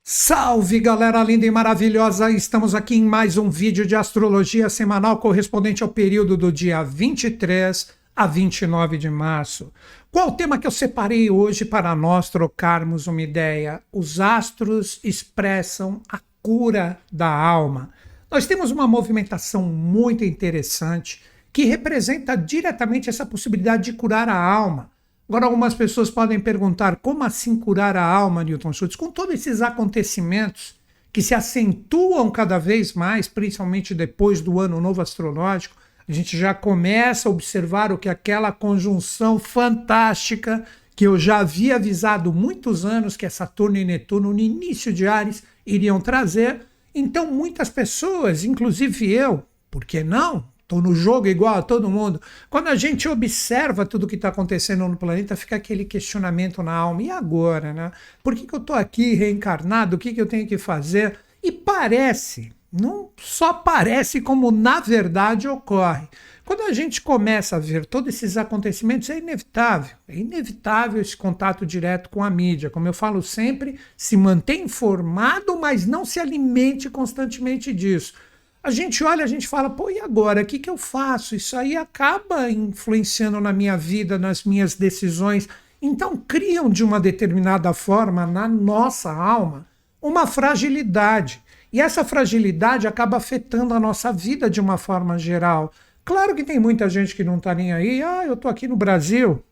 Salve, galera linda e maravilhosa! Estamos aqui em mais um vídeo de astrologia semanal correspondente ao período do dia 23 a 29 de março. Qual o tema que eu separei hoje para nós trocarmos uma ideia? Os astros expressam a cura da alma. Nós temos uma movimentação muito interessante que representa diretamente essa possibilidade de curar a alma. Agora, algumas pessoas podem perguntar, como assim curar a alma, Newton Schultz? Com todos esses acontecimentos que se acentuam cada vez mais, principalmente depois do ano novo astrológico, a gente já começa a observar o que aquela conjunção fantástica que eu já havia avisado muitos anos que é Saturno e Netuno no início de Áries iriam trazer. Então, muitas pessoas, inclusive eu, por que não? Estou no jogo igual a todo mundo. Quando a gente observa tudo o que está acontecendo no planeta, fica aquele questionamento na alma. E agora, né? Por que eu estou aqui reencarnado? O que eu tenho que fazer? E parece, não só parece, como na verdade ocorre. Quando a gente começa a ver todos esses acontecimentos, é inevitável esse contato direto com a mídia. Como eu falo sempre, se mantém informado, mas não se alimente constantemente disso. A gente olha, a gente fala, pô, e agora? O que eu faço? Isso aí acaba influenciando na minha vida, nas minhas decisões. Então, criam de uma determinada forma, na nossa alma, uma fragilidade. E essa fragilidade acaba afetando a nossa vida de uma forma geral. Claro que tem muita gente que não está nem aí. Eu estou aqui no Brasil.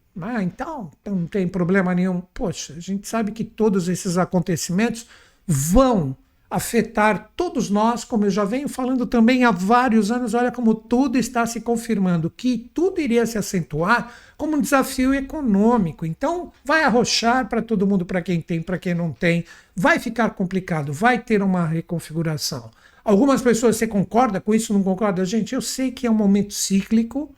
Então não tem problema nenhum. Poxa, a gente sabe que todos esses acontecimentos vão afetar todos nós, como eu já venho falando também há vários anos. Olha como tudo está se confirmando, que tudo iria se acentuar como um desafio econômico. Então vai arrochar para todo mundo, para quem tem, para quem não tem, vai ficar complicado, vai ter uma reconfiguração. Algumas pessoas, você concorda com isso, não concorda? Gente, eu sei que é um momento cíclico,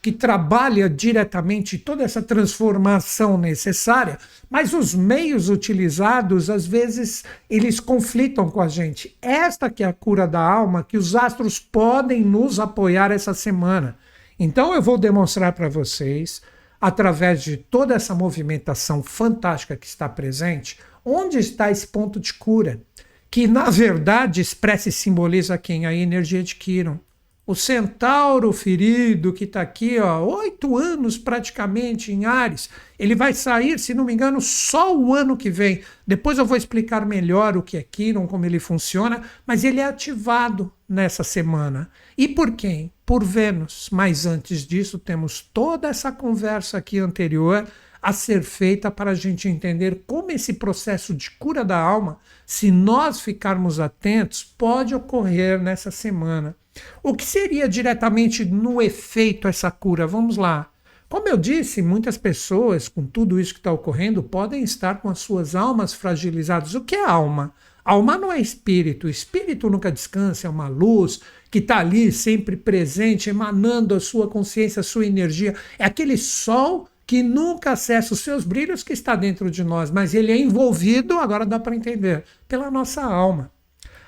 que trabalha diretamente toda essa transformação necessária, mas os meios utilizados, às vezes, eles conflitam com a gente. Esta que é a cura da alma, que os astros podem nos apoiar essa semana. Então eu vou demonstrar para vocês, através de toda essa movimentação fantástica que está presente, onde está esse ponto de cura, que na verdade expressa e simboliza quem? A energia de Quiron. O centauro ferido que está aqui, 8 anos praticamente em Áries, ele vai sair, se não me engano, só o ano que vem. Depois eu vou explicar melhor o que é Quiron, como ele funciona, mas ele é ativado nessa semana. E por quem? Por Vênus. Mas antes disso, temos toda essa conversa aqui anterior a ser feita para a gente entender como esse processo de cura da alma, se nós ficarmos atentos, pode ocorrer nessa semana. O que seria diretamente no efeito essa cura? Vamos lá. Como eu disse, muitas pessoas, com tudo isso que está ocorrendo, podem estar com as suas almas fragilizadas. O que é alma? Alma não é espírito. O espírito nunca descansa, é uma luz que está ali sempre presente, emanando a sua consciência, a sua energia. É aquele sol que nunca acessa os seus brilhos que está dentro de nós, mas ele é envolvido, agora dá para entender, pela nossa alma.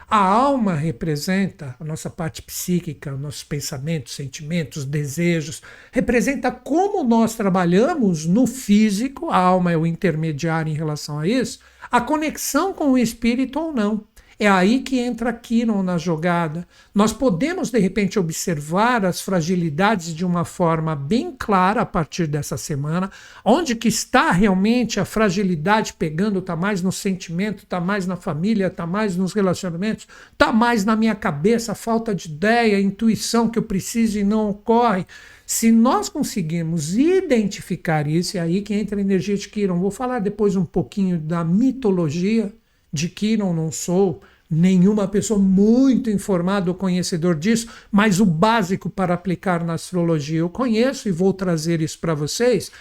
A alma representa a nossa parte psíquica, nossos pensamentos, sentimentos, desejos, representa como nós trabalhamos no físico, a alma é o intermediário em relação a isso, a conexão com o espírito ou não. É aí que entra Quiron na jogada. Nós podemos, de repente, observar as fragilidades de uma forma bem clara a partir dessa semana. Onde que está realmente a fragilidade pegando? Está mais no sentimento, está mais na família, está mais nos relacionamentos, está mais na minha cabeça, a falta de ideia, intuição que eu preciso e não ocorre. Se nós conseguirmos identificar isso, é aí que entra a energia de Quiron. Vou falar depois um pouquinho da mitologia de Quiron, não sou nenhuma pessoa muito informada ou conhecedor disso, mas o básico para aplicar na astrologia eu conheço e vou trazer isso para vocês.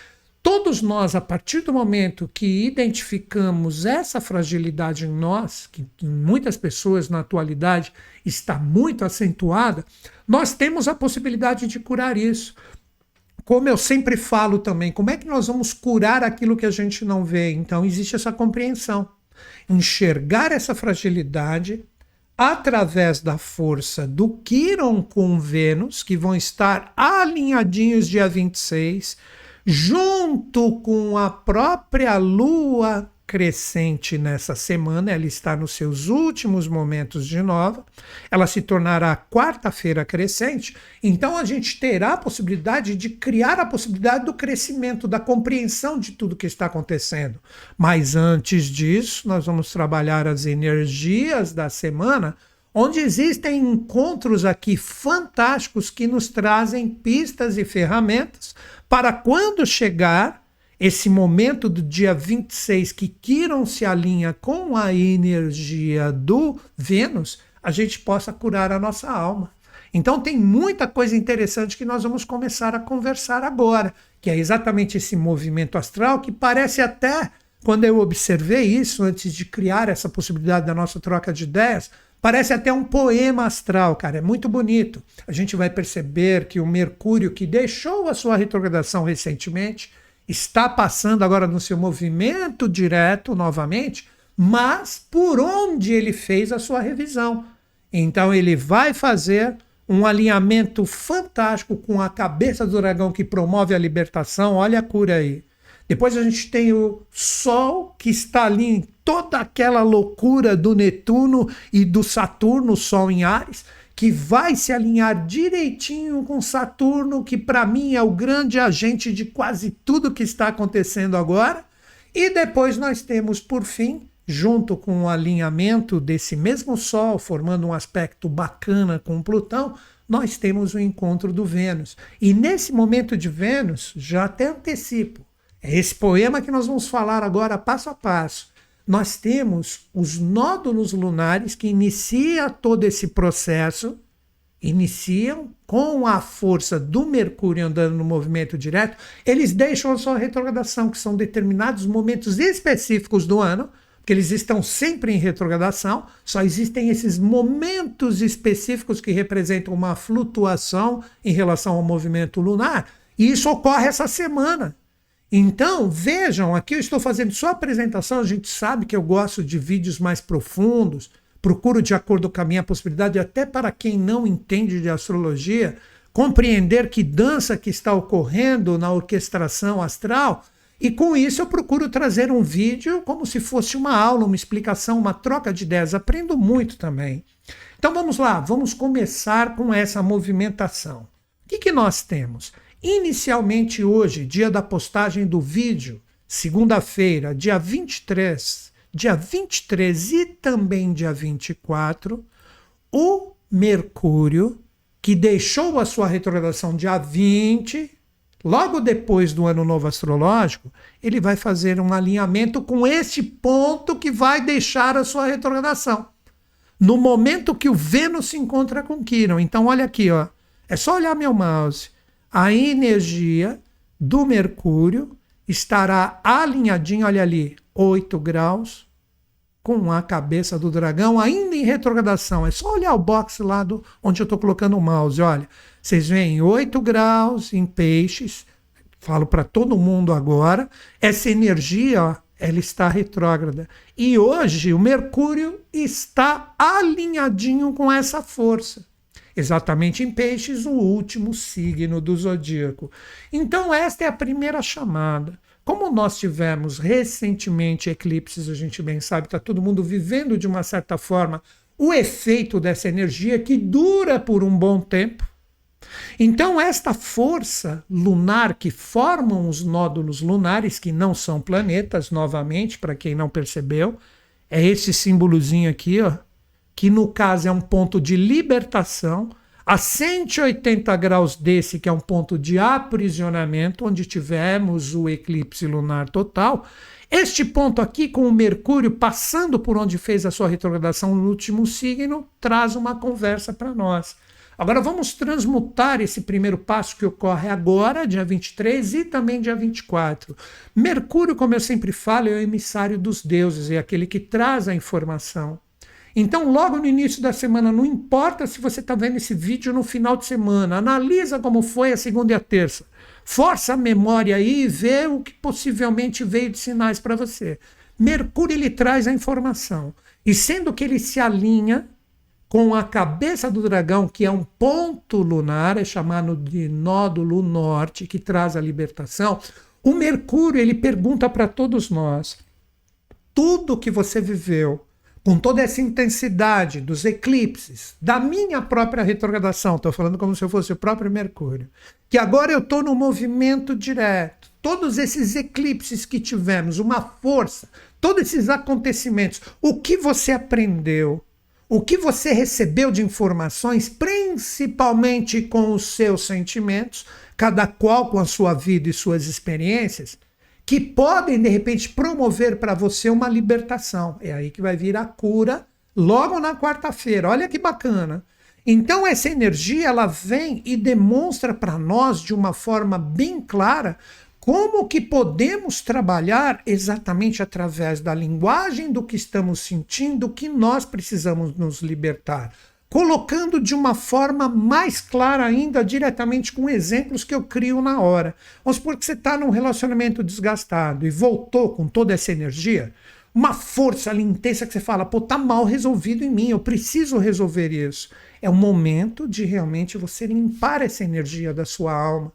Todos nós, a partir do momento que identificamos essa fragilidade em nós, que em muitas pessoas na atualidade está muito acentuada, nós temos a possibilidade de curar isso. Como eu sempre falo também, como é que nós vamos curar aquilo que a gente não vê? Então existe essa compreensão. Enxergar essa fragilidade através da força do Quiron com Vênus, que vão estar alinhadinhos dia 26, junto com a própria Lua crescente nessa semana, ela está nos seus últimos momentos de nova, ela se tornará quarta-feira crescente, então a gente terá a possibilidade de criar a possibilidade do crescimento, da compreensão de tudo que está acontecendo. Mas antes disso, nós vamos trabalhar as energias da semana, onde existem encontros aqui fantásticos que nos trazem pistas e ferramentas para quando chegar esse momento do dia 26, que Quirón se alinha com a energia do Vênus, a gente possa curar a nossa alma. Então tem muita coisa interessante que nós vamos começar a conversar agora, que é exatamente esse movimento astral que parece até, quando eu observei isso, antes de criar essa possibilidade da nossa troca de ideias, parece até um poema astral, cara, é muito bonito. A gente vai perceber que o Mercúrio, que deixou a sua retrogradação recentemente, está passando agora no seu movimento direto novamente, mas por onde ele fez a sua revisão. Então ele vai fazer um alinhamento fantástico com a cabeça do dragão que promove a libertação, olha a cura aí. Depois a gente tem o Sol, que está ali em toda aquela loucura do Netuno e do Saturno, Sol em Áries, que vai se alinhar direitinho com Saturno, que para mim é o grande agente de quase tudo que está acontecendo agora. E depois nós temos, por fim, junto com o alinhamento desse mesmo Sol, formando um aspecto bacana com Plutão, nós temos o encontro do Vênus. E nesse momento de Vênus, já até antecipo, é esse poema que nós vamos falar agora passo a passo. Nós temos os nódulos lunares que iniciam todo esse processo, iniciam com a força do Mercúrio andando no movimento direto, eles deixam a sua retrogradação, que são determinados momentos específicos do ano, porque eles estão sempre em retrogradação, só existem esses momentos específicos que representam uma flutuação em relação ao movimento lunar, e isso ocorre essa semana. Então, vejam, aqui eu estou fazendo só a apresentação, a gente sabe que eu gosto de vídeos mais profundos, procuro de acordo com a minha possibilidade, até para quem não entende de astrologia, compreender que dança que está ocorrendo na orquestração astral, e com isso eu procuro trazer um vídeo como se fosse uma aula, uma explicação, uma troca de ideias, aprendo muito também. Então vamos lá, vamos começar com essa movimentação. O que nós temos? Inicialmente hoje, dia da postagem do vídeo, segunda-feira, dia 23 e também dia 24, o Mercúrio, que deixou a sua retrogradação dia 20, logo depois do ano novo astrológico, ele vai fazer um alinhamento com este ponto que vai deixar a sua retrogradação. No momento que o Vênus se encontra com Quirón. Então olha aqui, ó, é só olhar meu mouse. A energia do Mercúrio estará alinhadinha, olha ali, 8 graus, com a cabeça do dragão ainda em retrogradação. É só olhar o box lá onde eu estou colocando o mouse. Olha, vocês veem 8 graus em peixes, falo para todo mundo agora, essa energia, ó, ela está retrógrada. E hoje o Mercúrio está alinhadinho com essa força. Exatamente em Peixes, o último signo do zodíaco. Então esta é a primeira chamada. Como nós tivemos recentemente eclipses, a gente bem sabe, está todo mundo vivendo de uma certa forma o efeito dessa energia que dura por um bom tempo. Então esta força lunar que formam os nódulos lunares, que não são planetas, novamente, para quem não percebeu, é esse símbolozinho aqui, ó, que no caso é um ponto de libertação, a 180 graus desse, que é um ponto de aprisionamento, onde tivemos o eclipse lunar total. Este ponto aqui, com o Mercúrio passando por onde fez a sua retrogradação no último signo, traz uma conversa para nós. Agora vamos transmutar esse primeiro passo que ocorre agora, dia 23 e também dia 24. Mercúrio, como eu sempre falo, é o emissário dos deuses, é aquele que traz a informação. Então, logo no início da semana, não importa se você está vendo esse vídeo no final de semana, analisa como foi a segunda e a terça. Força a memória aí e vê o que possivelmente veio de sinais para você. Mercúrio, ele traz a informação. E sendo que ele se alinha com a cabeça do dragão, que é um ponto lunar, é chamado de nódulo norte, que traz a libertação, o Mercúrio, ele pergunta para todos nós: tudo que você viveu, com toda essa intensidade dos eclipses, da minha própria retrogradação, estou falando como se eu fosse o próprio Mercúrio, que agora eu estou no movimento direto, todos esses eclipses que tivemos, uma força, todos esses acontecimentos, o que você aprendeu, o que você recebeu de informações, principalmente com os seus sentimentos, cada qual com a sua vida e suas experiências, que podem, de repente, promover para você uma libertação. É aí que vai vir a cura logo na quarta-feira. Olha que bacana. Então, essa energia, ela vem e demonstra para nós, de uma forma bem clara, como que podemos trabalhar exatamente através da linguagem do que estamos sentindo, que nós precisamos nos libertar. Colocando de uma forma mais clara ainda, diretamente com exemplos que eu crio na hora. Vamos supor que você está num relacionamento desgastado e voltou com toda essa energia, uma força ali intensa que você fala, pô, tá mal resolvido em mim, eu preciso resolver isso. É o momento de realmente você limpar essa energia da sua alma.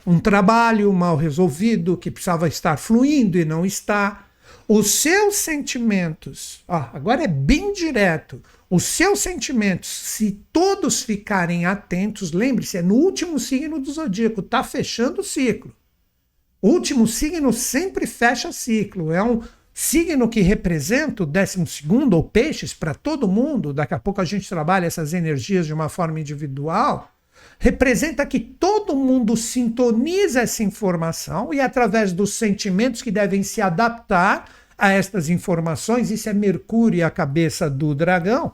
Um trabalho mal resolvido que precisava estar fluindo e não está. Os seus sentimentos, agora é bem direto, os seus sentimentos, se todos ficarem atentos, lembre-se, é no último signo do zodíaco, está fechando o ciclo. O último signo sempre fecha ciclo, é um signo que representa o 12º, ou peixes, para todo mundo, daqui a pouco a gente trabalha essas energias de uma forma individual, representa que todo mundo sintoniza essa informação e através dos sentimentos que devem se adaptar a estas informações, isso é Mercúrio e a cabeça do dragão,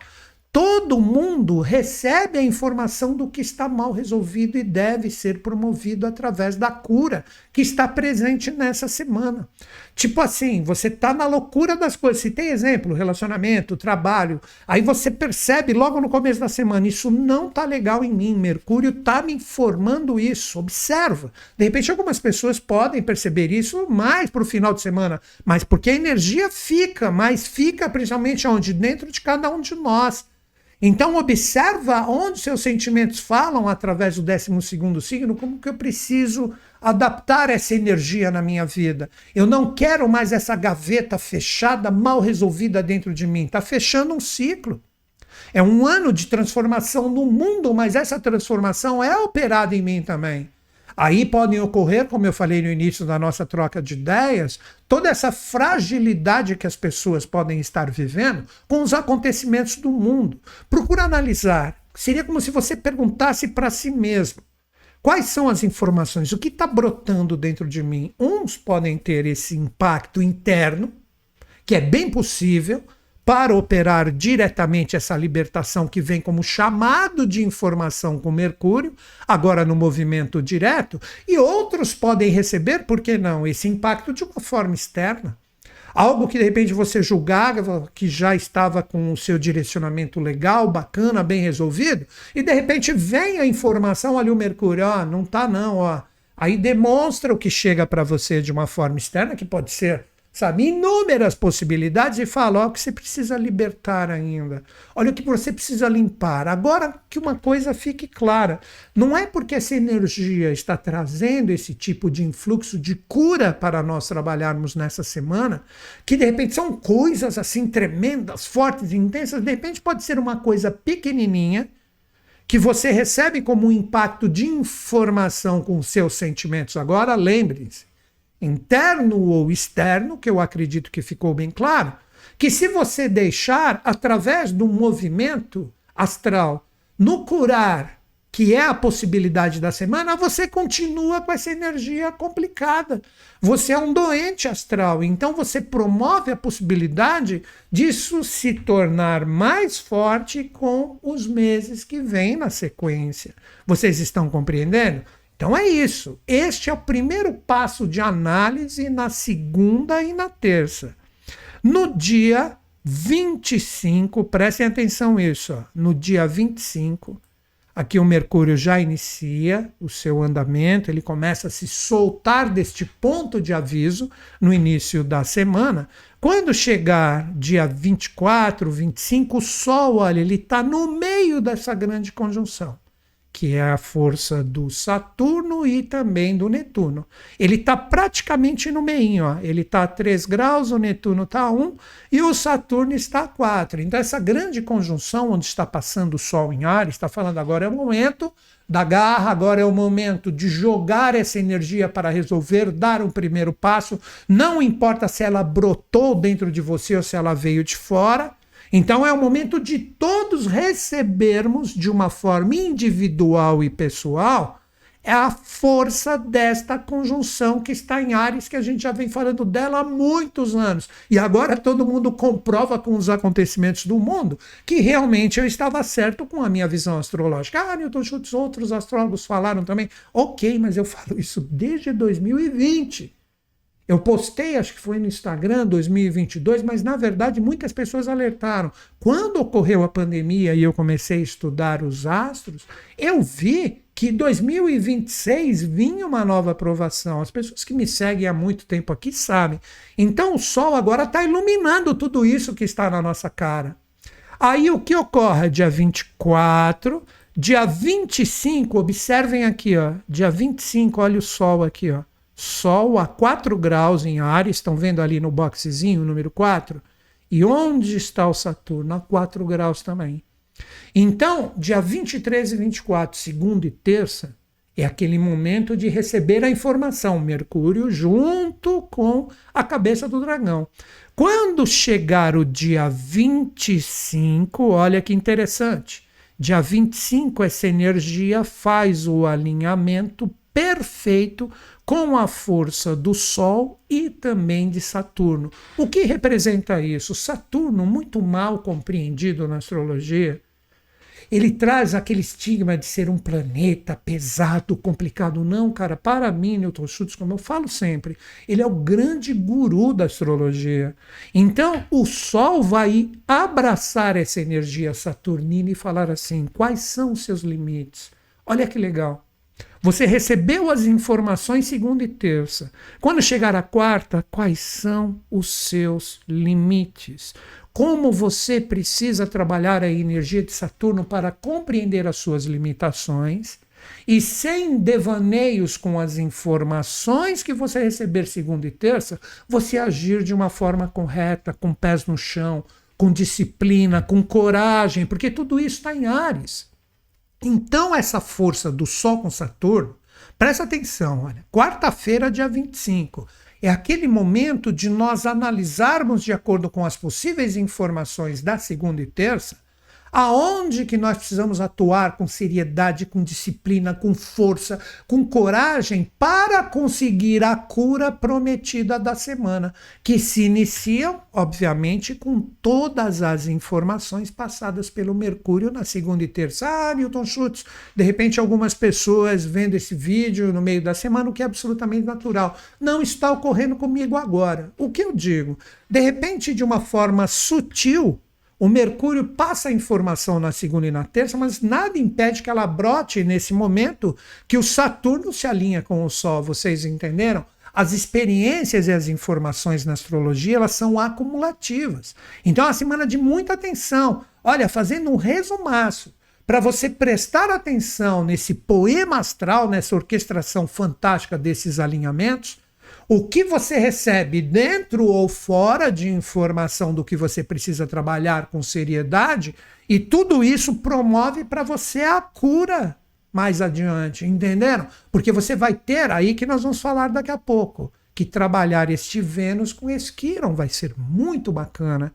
todo mundo recebe a informação do que está mal resolvido e deve ser promovido através da cura que está presente nessa semana. Tipo assim, você está na loucura das coisas. Se tem exemplo, relacionamento, trabalho, aí você percebe logo no começo da semana, isso não está legal em mim, Mercúrio está me informando isso, observa. De repente algumas pessoas podem perceber isso mais para o final de semana, mas porque a energia fica, mas fica principalmente onde? Dentro de cada um de nós. Então observa onde seus sentimentos falam através do 12º signo, como que eu preciso adaptar essa energia na minha vida. Eu não quero mais essa gaveta fechada, mal resolvida dentro de mim. Está fechando um ciclo. É um ano de transformação no mundo, mas essa transformação é operada em mim também. Aí podem ocorrer, como eu falei no início da nossa troca de ideias, toda essa fragilidade que as pessoas podem estar vivendo com os acontecimentos do mundo. Procura analisar. Seria como se você perguntasse para si mesmo: quais são as informações? O que está brotando dentro de mim? Uns podem ter esse impacto interno, que é bem possível, para operar diretamente essa libertação que vem como chamado de informação com Mercúrio, agora no movimento direto, e outros podem receber, por que não, esse impacto de uma forma externa. Algo que de repente você julgava que já estava com o seu direcionamento legal, bacana, bem resolvido, e de repente vem a informação, olha o Mercúrio, não tá não, aí demonstra o que chega para você de uma forma externa, que pode ser, sabe, inúmeras possibilidades, e fala, o que você precisa libertar ainda. Olha o que você precisa limpar. Agora que uma coisa fique clara, não é porque essa energia está trazendo esse tipo de influxo de cura para nós trabalharmos nessa semana, que de repente são coisas assim tremendas, fortes, intensas, de repente pode ser uma coisa pequenininha, que você recebe como um impacto de informação com os seus sentimentos. Agora lembre-se, interno ou externo, que eu acredito que ficou bem claro, que se você deixar através do movimento astral no curar, que é a possibilidade da semana, você continua com essa energia complicada. Você é um doente astral, então você promove a possibilidade disso se tornar mais forte com os meses que vêm na sequência. Vocês estão compreendendo? Então é isso. Este é o primeiro passo de análise na segunda e na terça. No dia 25, prestem atenção nisso, no dia 25, aqui o Mercúrio já inicia o seu andamento, ele começa a se soltar deste ponto de aviso no início da semana. Quando chegar dia 24, 25, o Sol, olha, ele está no meio dessa grande conjunção. que é a força do Saturno e também do Netuno. Ele está praticamente no meinho, ó. Ele está a 3 graus, o Netuno está a 1 e o Saturno está a 4. Então essa grande conjunção onde está passando o Sol em Áries, está falando agora é o momento da garra, agora é o momento de jogar essa energia para resolver, dar um primeiro passo, não importa se ela brotou dentro de você ou se ela veio de fora. Então é o momento de todos recebermos de uma forma individual e pessoal a força desta conjunção que está em Áries, que a gente já vem falando dela há muitos anos. E agora todo mundo comprova com os acontecimentos do mundo que realmente eu estava certo com a minha visão astrológica. Ah, Newton Schultz, outros astrólogos falaram também. Ok, mas eu falo isso desde 2020. Eu postei, acho que foi no Instagram, 2022, mas na verdade muitas pessoas alertaram. Quando ocorreu a pandemia e eu comecei a estudar os astros, eu vi que 2026 vinha uma nova aprovação. As pessoas que me seguem há muito tempo aqui sabem. Então o Sol agora está iluminando tudo isso que está na nossa cara. Aí o que ocorre? Dia 24, dia 25, observem aqui, ó, dia 25, olha o Sol aqui, ó. Sol a 4 graus em Áries, estão vendo ali no boxezinho, número 4? E onde está o Saturno? A 4 graus também. Então, dia 23 e 24, segunda e terça, é aquele momento de receber a informação, Mercúrio junto com a cabeça do dragão. Quando chegar o dia 25, olha que interessante, dia 25 essa energia faz o alinhamento perfeito com a força do Sol e também de Saturno. O que representa isso? Saturno, muito mal compreendido na astrologia, ele traz aquele estigma de ser um planeta pesado, complicado. Não, cara, para mim, Newton Schultz, como eu falo sempre, ele é o grande guru da astrologia. Então, o Sol vai abraçar essa energia saturnina e falar assim, quais são os seus limites? Olha que legal. Você recebeu as informações segunda e terça. Quando chegar a quarta, quais são os seus limites? Como você precisa trabalhar a energia de Saturno para compreender as suas limitações e sem devaneios com as informações que você receber segunda e terça, você agir de uma forma correta, com pés no chão, com disciplina, com coragem, porque tudo isso está em Áries. Então essa força do Sol com Saturno, presta atenção, olha, quarta-feira, dia 25, é aquele momento de nós analisarmos de acordo com as possíveis informações da segunda e terça, aonde que nós precisamos atuar com seriedade, com disciplina, com força, com coragem para conseguir a cura prometida da semana, que se iniciam, obviamente, com todas as informações passadas pelo Mercúrio na segunda e terça. Ah, Newton Schultz, de repente algumas pessoas vendo esse vídeo no meio da semana, o que é absolutamente natural. Não está ocorrendo comigo agora. O que eu digo? De repente, de uma forma sutil, o Mercúrio passa a informação na segunda e na terça, mas nada impede que ela brote nesse momento que o Saturno se alinha com o Sol. Vocês entenderam? As experiências e as informações na astrologia, elas são acumulativas. Então é uma semana de muita atenção. Olha, fazendo um resumaço, para você prestar atenção nesse poema astral, nessa orquestração fantástica desses alinhamentos, o que você recebe dentro ou fora de informação do que você precisa trabalhar com seriedade, e tudo isso promove para você a cura mais adiante, entenderam? Porque você vai ter, aí que nós vamos falar daqui a pouco, que trabalhar este Vênus com esse Quirón vai ser muito bacana.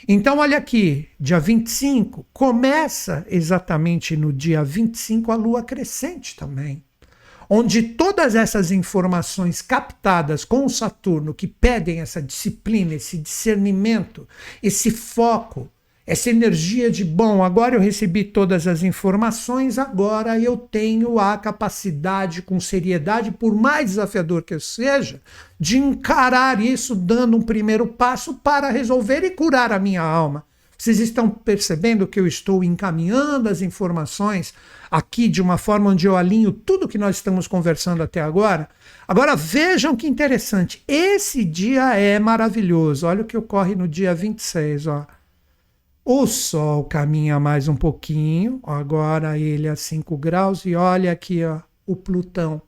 Então olha aqui, dia 25, começa exatamente no dia 25 a Lua crescente também, onde todas essas informações captadas com o Saturno, que pedem essa disciplina, esse discernimento, esse foco, essa energia de, bom, agora eu recebi todas as informações, agora eu tenho a capacidade, com seriedade, por mais desafiador que eu seja, de encarar isso dando um primeiro passo para resolver e curar a minha alma. Vocês estão percebendo que eu estou encaminhando as informações aqui de uma forma onde eu alinho tudo que nós estamos conversando até agora? Agora vejam que interessante, esse dia é maravilhoso. Olha o que ocorre no dia 26, ó. O Sol caminha mais um pouquinho, agora ele a 5 graus, e olha aqui ó, o Plutão,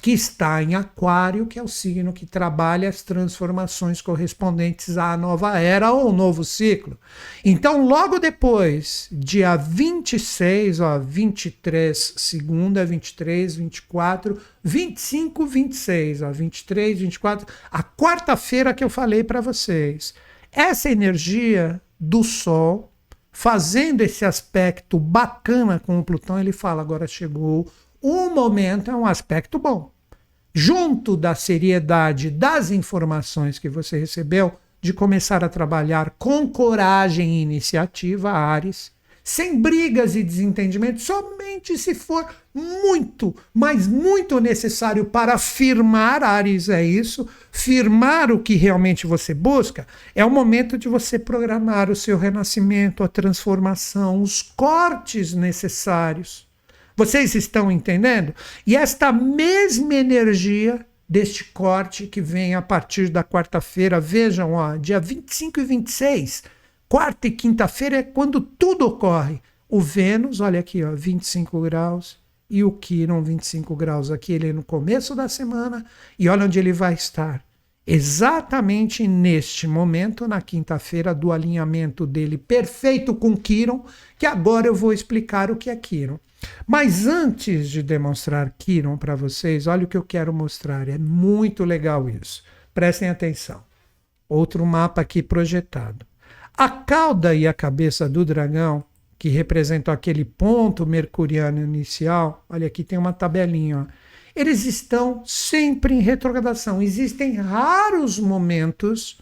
que está em Aquário, que é o signo que trabalha as transformações correspondentes à nova era ou novo ciclo. Então, logo depois, dia 26, ó, 23, segunda, 23, 24, 25, 26, ó, 23, 24, a quarta-feira que eu falei para vocês. Essa energia do Sol, fazendo esse aspecto bacana com o Plutão, ele fala, agora chegou o momento, é um aspecto bom. Junto da seriedade das informações que você recebeu, de começar a trabalhar com coragem e iniciativa, Áries, sem brigas e desentendimentos, somente se for muito, mas muito necessário para firmar, Áries é isso, firmar o que realmente você busca, é o momento de você programar o seu renascimento, a transformação, os cortes necessários. Vocês estão entendendo? E esta mesma energia deste corte que vem a partir da quarta-feira, vejam, ó, dia 25 e 26, quarta e quinta-feira é quando tudo ocorre. O Vênus, olha aqui, ó, 25 graus, e o Quirón, 25 graus aqui, ele é no começo da semana, e olha onde ele vai estar. Exatamente neste momento, na quinta-feira, do alinhamento dele perfeito com Quirón, que agora eu vou explicar o que é Quirón. Mas antes de demonstrar Quirón para vocês, olha o que eu quero mostrar. É muito legal isso. Prestem atenção. Outro mapa aqui projetado. A cauda e a cabeça do dragão, que representam aquele ponto mercuriano inicial, olha aqui tem uma tabelinha, ó. Eles estão sempre em retrogradação. Existem raros momentos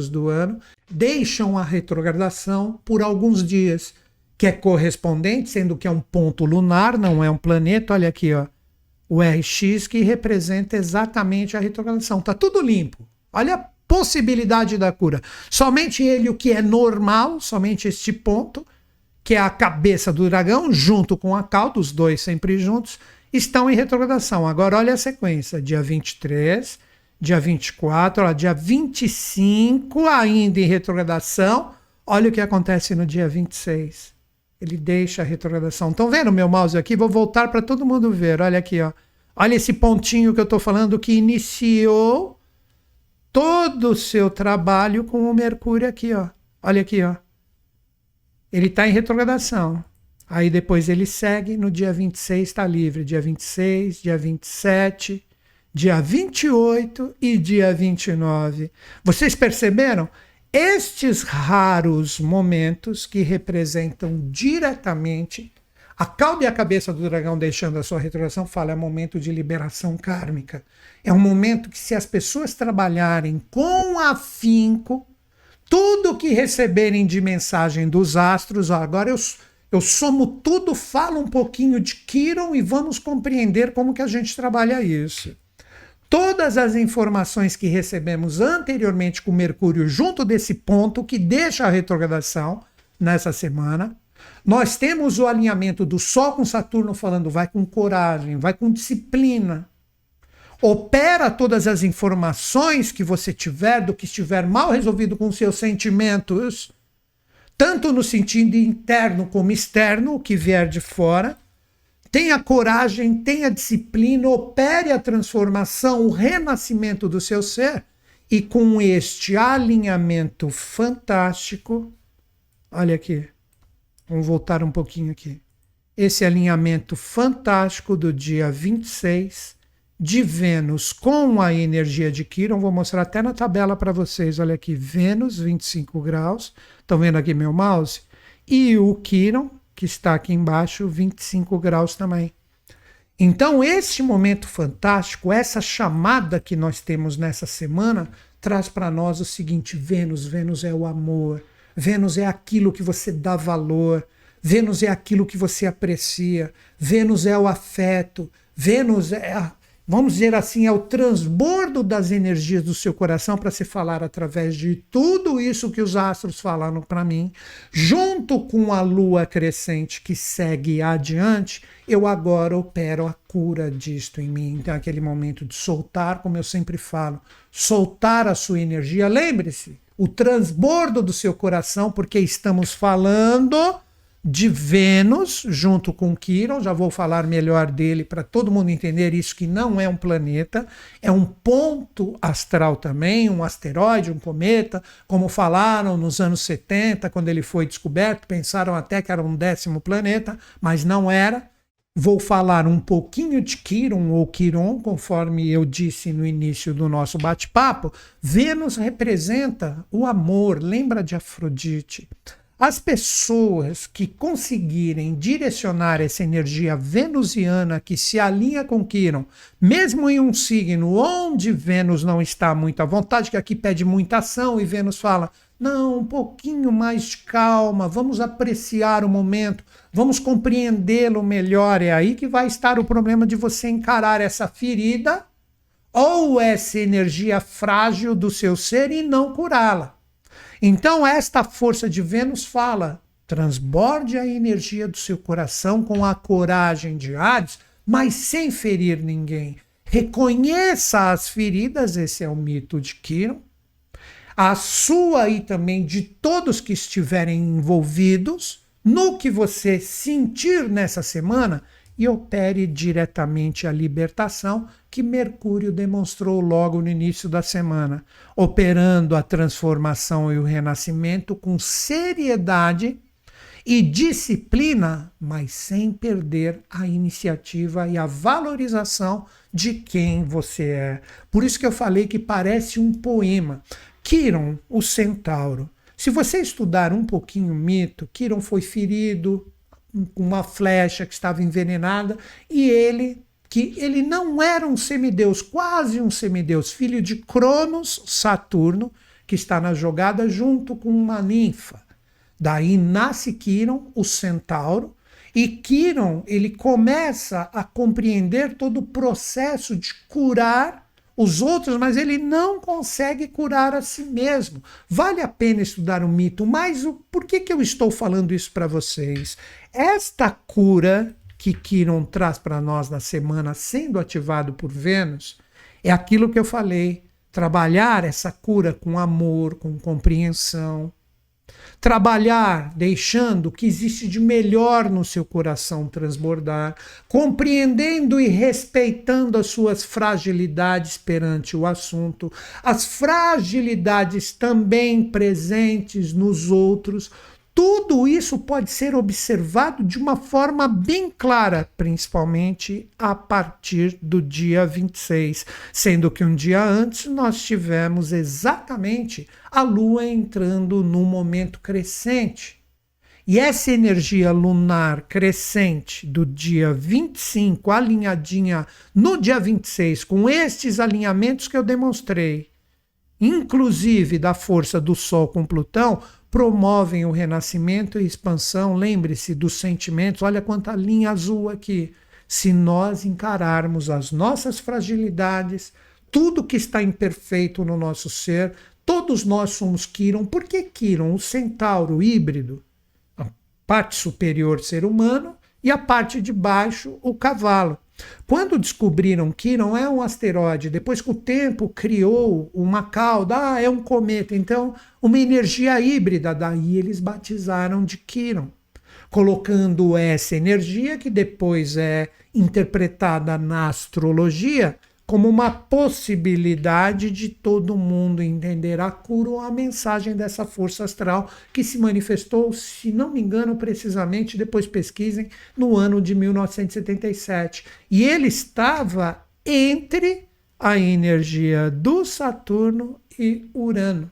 do ano, deixam a retrogradação por alguns dias, que é correspondente, sendo que é um ponto lunar, não é um planeta. Olha aqui, ó, o RX, que representa exatamente a retrogradação. Está tudo limpo. Olha a possibilidade da cura. Somente ele, o que é normal, somente este ponto, que é a cabeça do dragão, junto com a cauda, os dois sempre juntos, estão em retrogradação. Agora olha a sequência. Dia 23, dia 24, ó, dia 25, ainda em retrogradação. Olha o que acontece no dia 26. Ele deixa a retrogradação. Estão vendo o meu mouse aqui? Vou voltar para todo mundo ver. Olha aqui, ó. Olha esse pontinho que eu estou falando que iniciou todo o seu trabalho com o Mercúrio aqui, ó. Olha aqui, ó. Ele está em retrogradação. Aí depois ele segue, no dia 26 está livre. Dia 26, dia 27, dia 28 e dia 29. Vocês perceberam? Estes raros momentos que representam diretamente a cauda e a cabeça do dragão deixando a sua retrogradação, fala, é um momento de liberação kármica. É um momento que, se as pessoas trabalharem com afinco, tudo que receberem de mensagem dos astros, ó, agora eu somo tudo, falo um pouquinho de Quirón e vamos compreender como que a gente trabalha isso. Todas as informações que recebemos anteriormente com Mercúrio junto desse ponto que deixa a retrogradação nessa semana, nós temos o alinhamento do Sol com Saturno falando vai com coragem, vai com disciplina. Opera todas as informações que você tiver do que estiver mal resolvido com seus sentimentos, tanto no sentido interno como externo, o que vier de fora. Tenha coragem, tenha disciplina, opere a transformação, o renascimento do seu ser. E com este alinhamento fantástico, olha aqui, vamos voltar um pouquinho aqui. Esse alinhamento fantástico do dia 26 de Vênus com a energia de Quirón, vou mostrar até na tabela para vocês, olha aqui, Vênus, 25 graus, estão vendo aqui meu mouse? E o Quirón, que está aqui embaixo, 25 graus também. Então, esse momento fantástico, essa chamada que nós temos nessa semana, traz para nós o seguinte: Vênus é o amor, Vênus é aquilo que você dá valor, Vênus é aquilo que você aprecia, Vênus é o afeto, Vênus é, vamos dizer assim, é o transbordo das energias do seu coração para se falar através de tudo isso que os astros falaram para mim, junto com a lua crescente que segue adiante, eu agora opero a cura disto em mim. Então, aquele momento de soltar, como eu sempre falo, soltar a sua energia. Lembre-se, o transbordo do seu coração, porque estamos falando de Vênus junto com Quiron. Já vou falar melhor dele para todo mundo entender isso, que não é um planeta, é um ponto astral também, um asteroide, um cometa, como falaram nos anos 70, quando ele foi descoberto, pensaram até que era um 10º planeta, mas não era. Vou falar um pouquinho de Quiron ou Quiron, conforme eu disse no início do nosso bate-papo. Vênus representa o amor, lembra de Afrodite. As pessoas que conseguirem direcionar essa energia venusiana que se alinha com Quiron, mesmo em um signo onde Vênus não está muito à vontade, que aqui pede muita ação e Vênus fala, não, um pouquinho mais de calma, vamos apreciar o momento, vamos compreendê-lo melhor. É aí que vai estar o problema de você encarar essa ferida ou essa energia frágil do seu ser e não curá-la. Então esta força de Vênus fala, transborde a energia do seu coração com a coragem de Áries, mas sem ferir ninguém. Reconheça as feridas, esse é o mito de Quiron, a sua e também de todos que estiverem envolvidos, no que você sentir nessa semana, e opere diretamente a libertação que Mercúrio demonstrou logo no início da semana, operando a transformação e o renascimento com seriedade e disciplina, mas sem perder a iniciativa e a valorização de quem você é. Por isso que eu falei que parece um poema. Quiron, o centauro. Se você estudar um pouquinho o mito, Quiron foi ferido com uma flecha que estava envenenada, e ele não era um semideus, quase um semideus, filho de Cronos, Saturno, que está na jogada junto com uma ninfa. Daí nasce Quiron, o centauro, e Quiron ele começa a compreender todo o processo de curar os outros, mas ele não consegue curar a si mesmo. Vale a pena estudar o mito, mas por que eu estou falando isso para vocês? Esta cura que Quiron traz para nós na semana, sendo ativado por Vênus, é aquilo que eu falei, trabalhar essa cura com amor, com compreensão, trabalhar deixando o que existe de melhor no seu coração transbordar, compreendendo e respeitando as suas fragilidades perante o assunto, as fragilidades também presentes nos outros. Tudo isso pode ser observado de uma forma bem clara, principalmente a partir do dia 26, sendo que um dia antes nós tivemos exatamente a Lua entrando no momento crescente. E essa energia lunar crescente do dia 25, alinhadinha no dia 26, com estes alinhamentos que eu demonstrei, inclusive da força do Sol com Plutão, promovem o renascimento e expansão. Lembre-se dos sentimentos, olha quanta linha azul aqui. Se nós encararmos as nossas fragilidades, tudo que está imperfeito no nosso ser, todos nós somos Quiron. Por que Quiron? O centauro híbrido, a parte superior ser humano e a parte de baixo o cavalo. Quando descobriram Quiron é um asteroide, depois que o tempo criou uma cauda, é um cometa, então uma energia híbrida, daí eles batizaram de Quiron, colocando essa energia que depois é interpretada na astrologia como uma possibilidade de todo mundo entender a cura ou a mensagem dessa força astral que se manifestou, se não me engano, precisamente, depois pesquisem, no ano de 1977. E ele estava entre a energia do Saturno e Urano,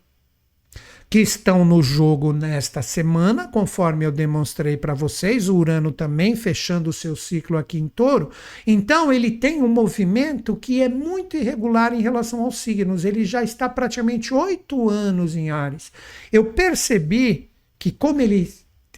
que estão no jogo nesta semana, conforme eu demonstrei para vocês, o Urano também fechando o seu ciclo aqui em Touro. Então ele tem um movimento que é muito irregular em relação aos signos, ele já está praticamente 8 anos em Áries. Eu percebi que como ele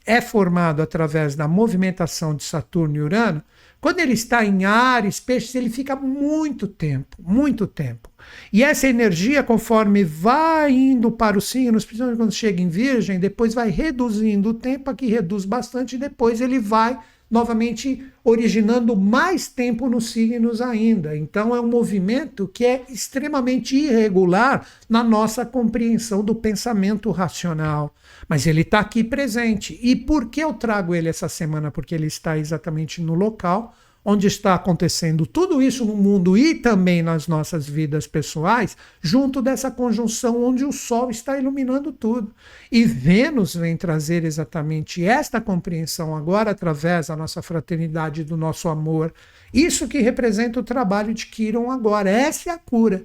é formado através da movimentação de Saturno e Urano, quando ele está em Áries, Peixes, ele fica muito tempo, muito tempo. E essa energia, conforme vai indo para os signos, principalmente quando chega em Virgem, depois vai reduzindo o tempo, aqui reduz bastante, e depois ele vai novamente originando mais tempo nos signos ainda. Então é um movimento que é extremamente irregular na nossa compreensão do pensamento racional. Mas ele está aqui presente. E por que eu trago ele essa semana? Porque ele está exatamente no local onde está acontecendo tudo isso no mundo e também nas nossas vidas pessoais, junto dessa conjunção onde o Sol está iluminando tudo. E Vênus vem trazer exatamente esta compreensão agora através da nossa fraternidade, do nosso amor. Isso que representa o trabalho de Quiron agora. Essa é a cura.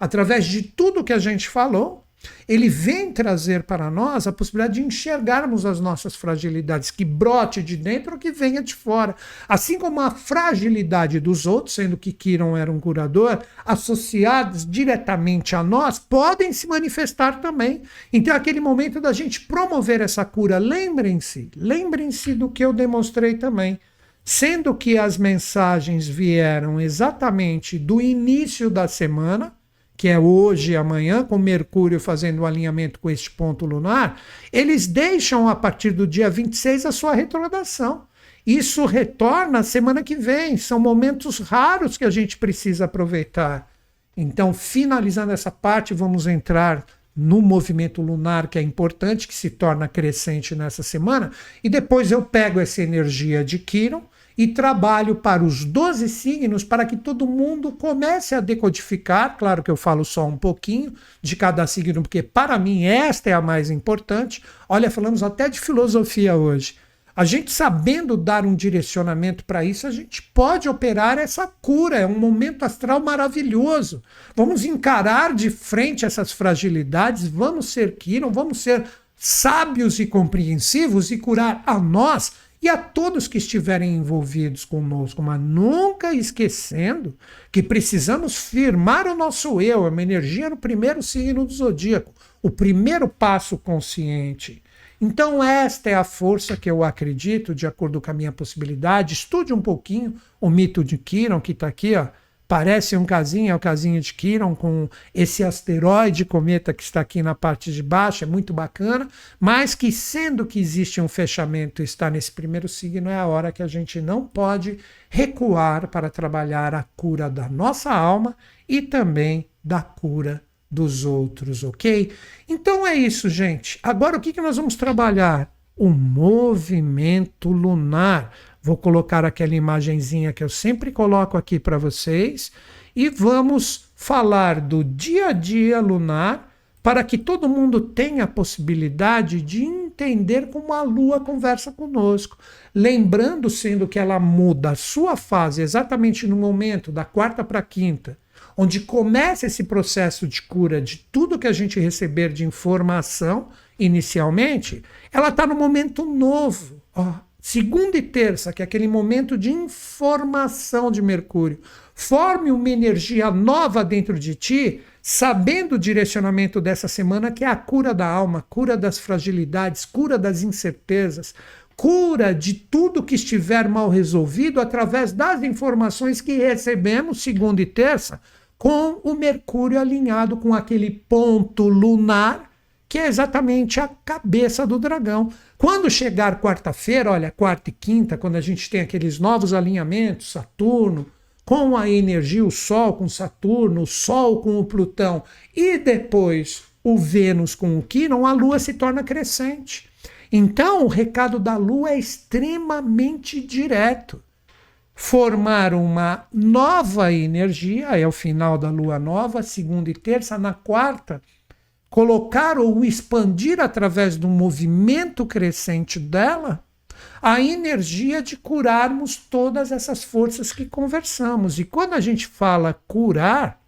Através de tudo que a gente falou, ele vem trazer para nós a possibilidade de enxergarmos as nossas fragilidades, que brote de dentro ou que venha de fora. Assim como a fragilidade dos outros, sendo que Quiron era um curador, associados diretamente a nós, podem se manifestar também. Então é aquele momento da gente promover essa cura. Lembrem-se do que eu demonstrei também. Sendo que as mensagens vieram exatamente do início da semana, que é hoje e amanhã, com Mercúrio fazendo o alinhamento com este ponto lunar, eles deixam a partir do dia 26 a sua retrogradação. Isso retorna semana que vem. São momentos raros que a gente precisa aproveitar. Então, finalizando essa parte, vamos entrar no movimento lunar, que é importante, que se torna crescente nessa semana, e depois eu pego essa energia de Quiron e trabalho para os 12 signos para que todo mundo comece a decodificar. Claro que eu falo só um pouquinho de cada signo, porque para mim esta é a mais importante. Olha, falamos até de filosofia hoje. A gente sabendo dar um direcionamento para isso, a gente pode operar essa cura. É um momento astral maravilhoso. Vamos encarar de frente essas fragilidades, vamos ser Quiron, vamos ser sábios e compreensivos e curar a nós e a todos que estiverem envolvidos conosco, mas nunca esquecendo que precisamos firmar o nosso eu, uma energia no primeiro signo do zodíaco, o primeiro passo consciente. Então esta é a força que eu acredito, de acordo com a minha possibilidade. Estude um pouquinho o mito de Quiron, que está aqui, ó. Parece um casinho, é o casinho de Quiron, com esse asteroide cometa que está aqui na parte de baixo, é muito bacana, mas que sendo que existe um fechamento e está nesse primeiro signo, é a hora que a gente não pode recuar para trabalhar a cura da nossa alma e também da cura dos outros, ok? Então é isso, gente. Agora o que nós vamos trabalhar? O movimento lunar. Vou colocar aquela imagenzinha que eu sempre coloco aqui para vocês e vamos falar do dia a dia lunar para que todo mundo tenha a possibilidade de entender como a Lua conversa conosco. Lembrando, sendo que ela muda a sua fase exatamente no momento da quarta para a quinta, onde começa esse processo de cura de tudo que a gente receber de informação inicialmente, ela está no momento novo. Segunda e terça, que é aquele momento de informação de Mercúrio. Forme uma energia nova dentro de ti, sabendo o direcionamento dessa semana, que é a cura da alma, cura das fragilidades, cura das incertezas, cura de tudo que estiver mal resolvido através das informações que recebemos segunda e terça, com o Mercúrio alinhado com aquele ponto lunar, que é exatamente a cabeça do dragão. Quando chegar quarta-feira, olha, quarta e quinta, quando a gente tem aqueles novos alinhamentos, Saturno, com a energia, o Sol com Saturno, o Sol com o Plutão, e depois o Vênus com o Quiron, a Lua se torna crescente. Então, o recado da Lua é extremamente direto. Formar uma nova energia, é o final da Lua nova, segunda e terça, na quarta, colocar ou expandir através do movimento crescente dela a energia de curarmos todas essas forças que conversamos. E quando a gente fala curar,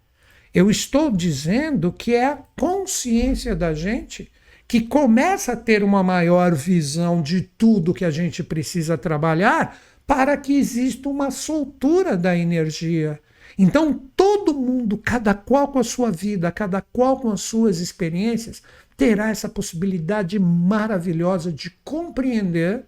eu estou dizendo que é a consciência da gente que começa a ter uma maior visão de tudo que a gente precisa trabalhar para que exista uma soltura da energia. Então, todo mundo, cada qual com a sua vida, cada qual com as suas experiências, terá essa possibilidade maravilhosa de compreender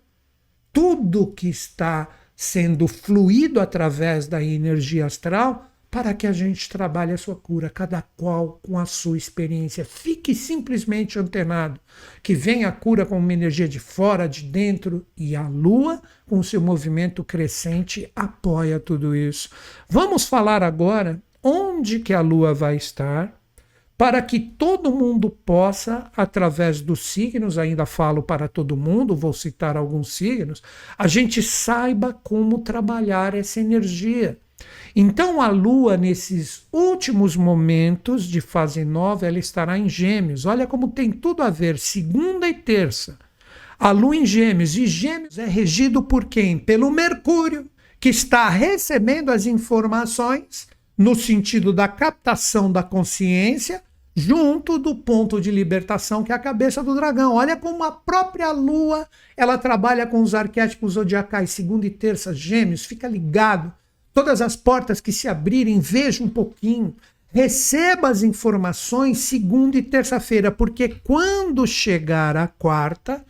tudo que está sendo fluído através da energia astral para que a gente trabalhe a sua cura, cada qual com a sua experiência. Fique simplesmente antenado, que vem a cura com uma energia de fora, de dentro, e a Lua, com seu movimento crescente, apoia tudo isso. Vamos falar agora onde que a Lua vai estar, para que todo mundo possa, através dos signos, ainda falo para todo mundo, vou citar alguns signos, a gente saiba como trabalhar essa energia. Então a Lua, nesses últimos momentos de fase nova, ela estará em Gêmeos. Olha como tem tudo a ver, segunda e terça. A Lua em Gêmeos, e Gêmeos é regido por quem? Pelo Mercúrio, que está recebendo as informações no sentido da captação da consciência, junto do ponto de libertação, que é a cabeça do dragão. Olha como a própria Lua, ela trabalha com os arquétipos zodiacais, segunda e terça, Gêmeos, fica ligado. Todas as portas que se abrirem, veja um pouquinho, receba as informações segunda e terça-feira, porque quando chegar a quarta,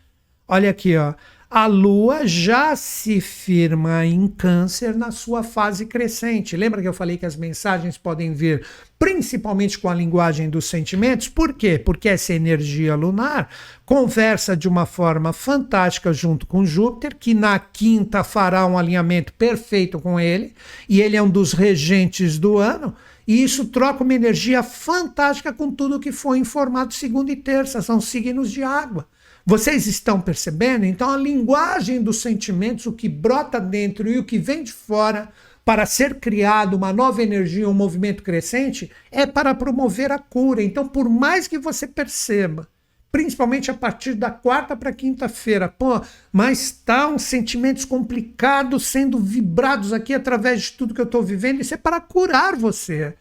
olha aqui, ó, a Lua já se firma em Câncer na sua fase crescente. Lembra que eu falei que as mensagens podem vir principalmente com a linguagem dos sentimentos? Por quê? Porque essa energia lunar conversa de uma forma fantástica junto com Júpiter, que na quinta fará um alinhamento perfeito com ele, e ele é um dos regentes do ano, e isso troca uma energia fantástica com tudo que foi informado segunda e terça, são signos de água. Vocês estão percebendo? Então a linguagem dos sentimentos, o que brota dentro e o que vem de fora para ser criado uma nova energia, um movimento crescente, é para promover a cura. Então por mais que você perceba, principalmente a partir da quarta para quinta-feira, pô, mas estão sentimentos complicados sendo vibrados aqui através de tudo que eu estou vivendo, isso é para curar você.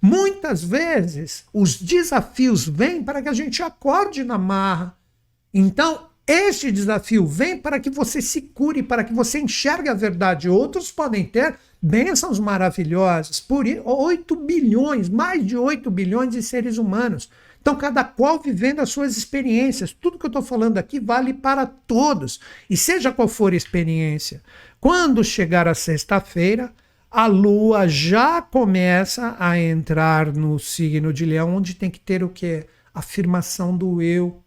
Muitas vezes os desafios vêm para que a gente acorde na marra. Então, este desafio vem para que você se cure, para que você enxergue a verdade. Outros podem ter bênçãos maravilhosas, por 8 bilhões, mais de 8 bilhões de seres humanos. Então, cada qual vivendo as suas experiências. Tudo que eu estou falando aqui vale para todos. E seja qual for a experiência, quando chegar a sexta-feira, a Lua já começa a entrar no signo de Leão, onde tem que ter o quê? Afirmação do eu.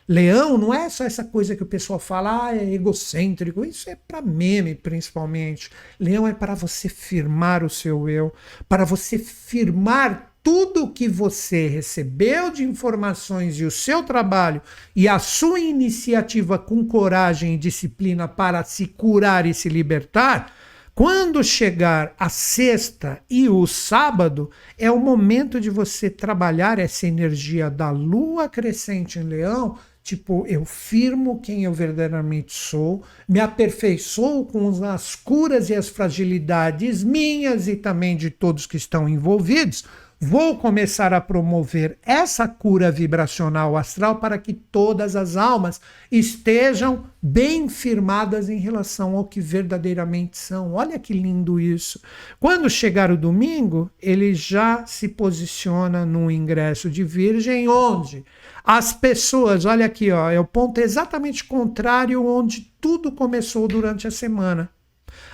Leão não é só essa coisa que o pessoal fala, é egocêntrico, isso é para meme principalmente. Leão é para você firmar o seu eu, para você firmar tudo que você recebeu de informações e o seu trabalho e a sua iniciativa com coragem e disciplina para se curar e se libertar. Quando chegar a sexta e o sábado, é o momento de você trabalhar essa energia da Lua crescente em Leão. Tipo, eu firmo quem eu verdadeiramente sou, me aperfeiçoo com as curas e as fragilidades minhas e também de todos que estão envolvidos. Vou começar a promover essa cura vibracional astral para que todas as almas estejam bem firmadas em relação ao que verdadeiramente são. Olha que lindo isso. Quando chegar o domingo, ele já se posiciona no ingresso de Virgem, onde as pessoas, olha aqui, ó, é o ponto exatamente contrário onde tudo começou durante a semana.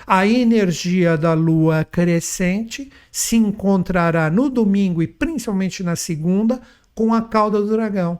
A energia da Lua crescente se encontrará no domingo e principalmente na segunda com a cauda do dragão.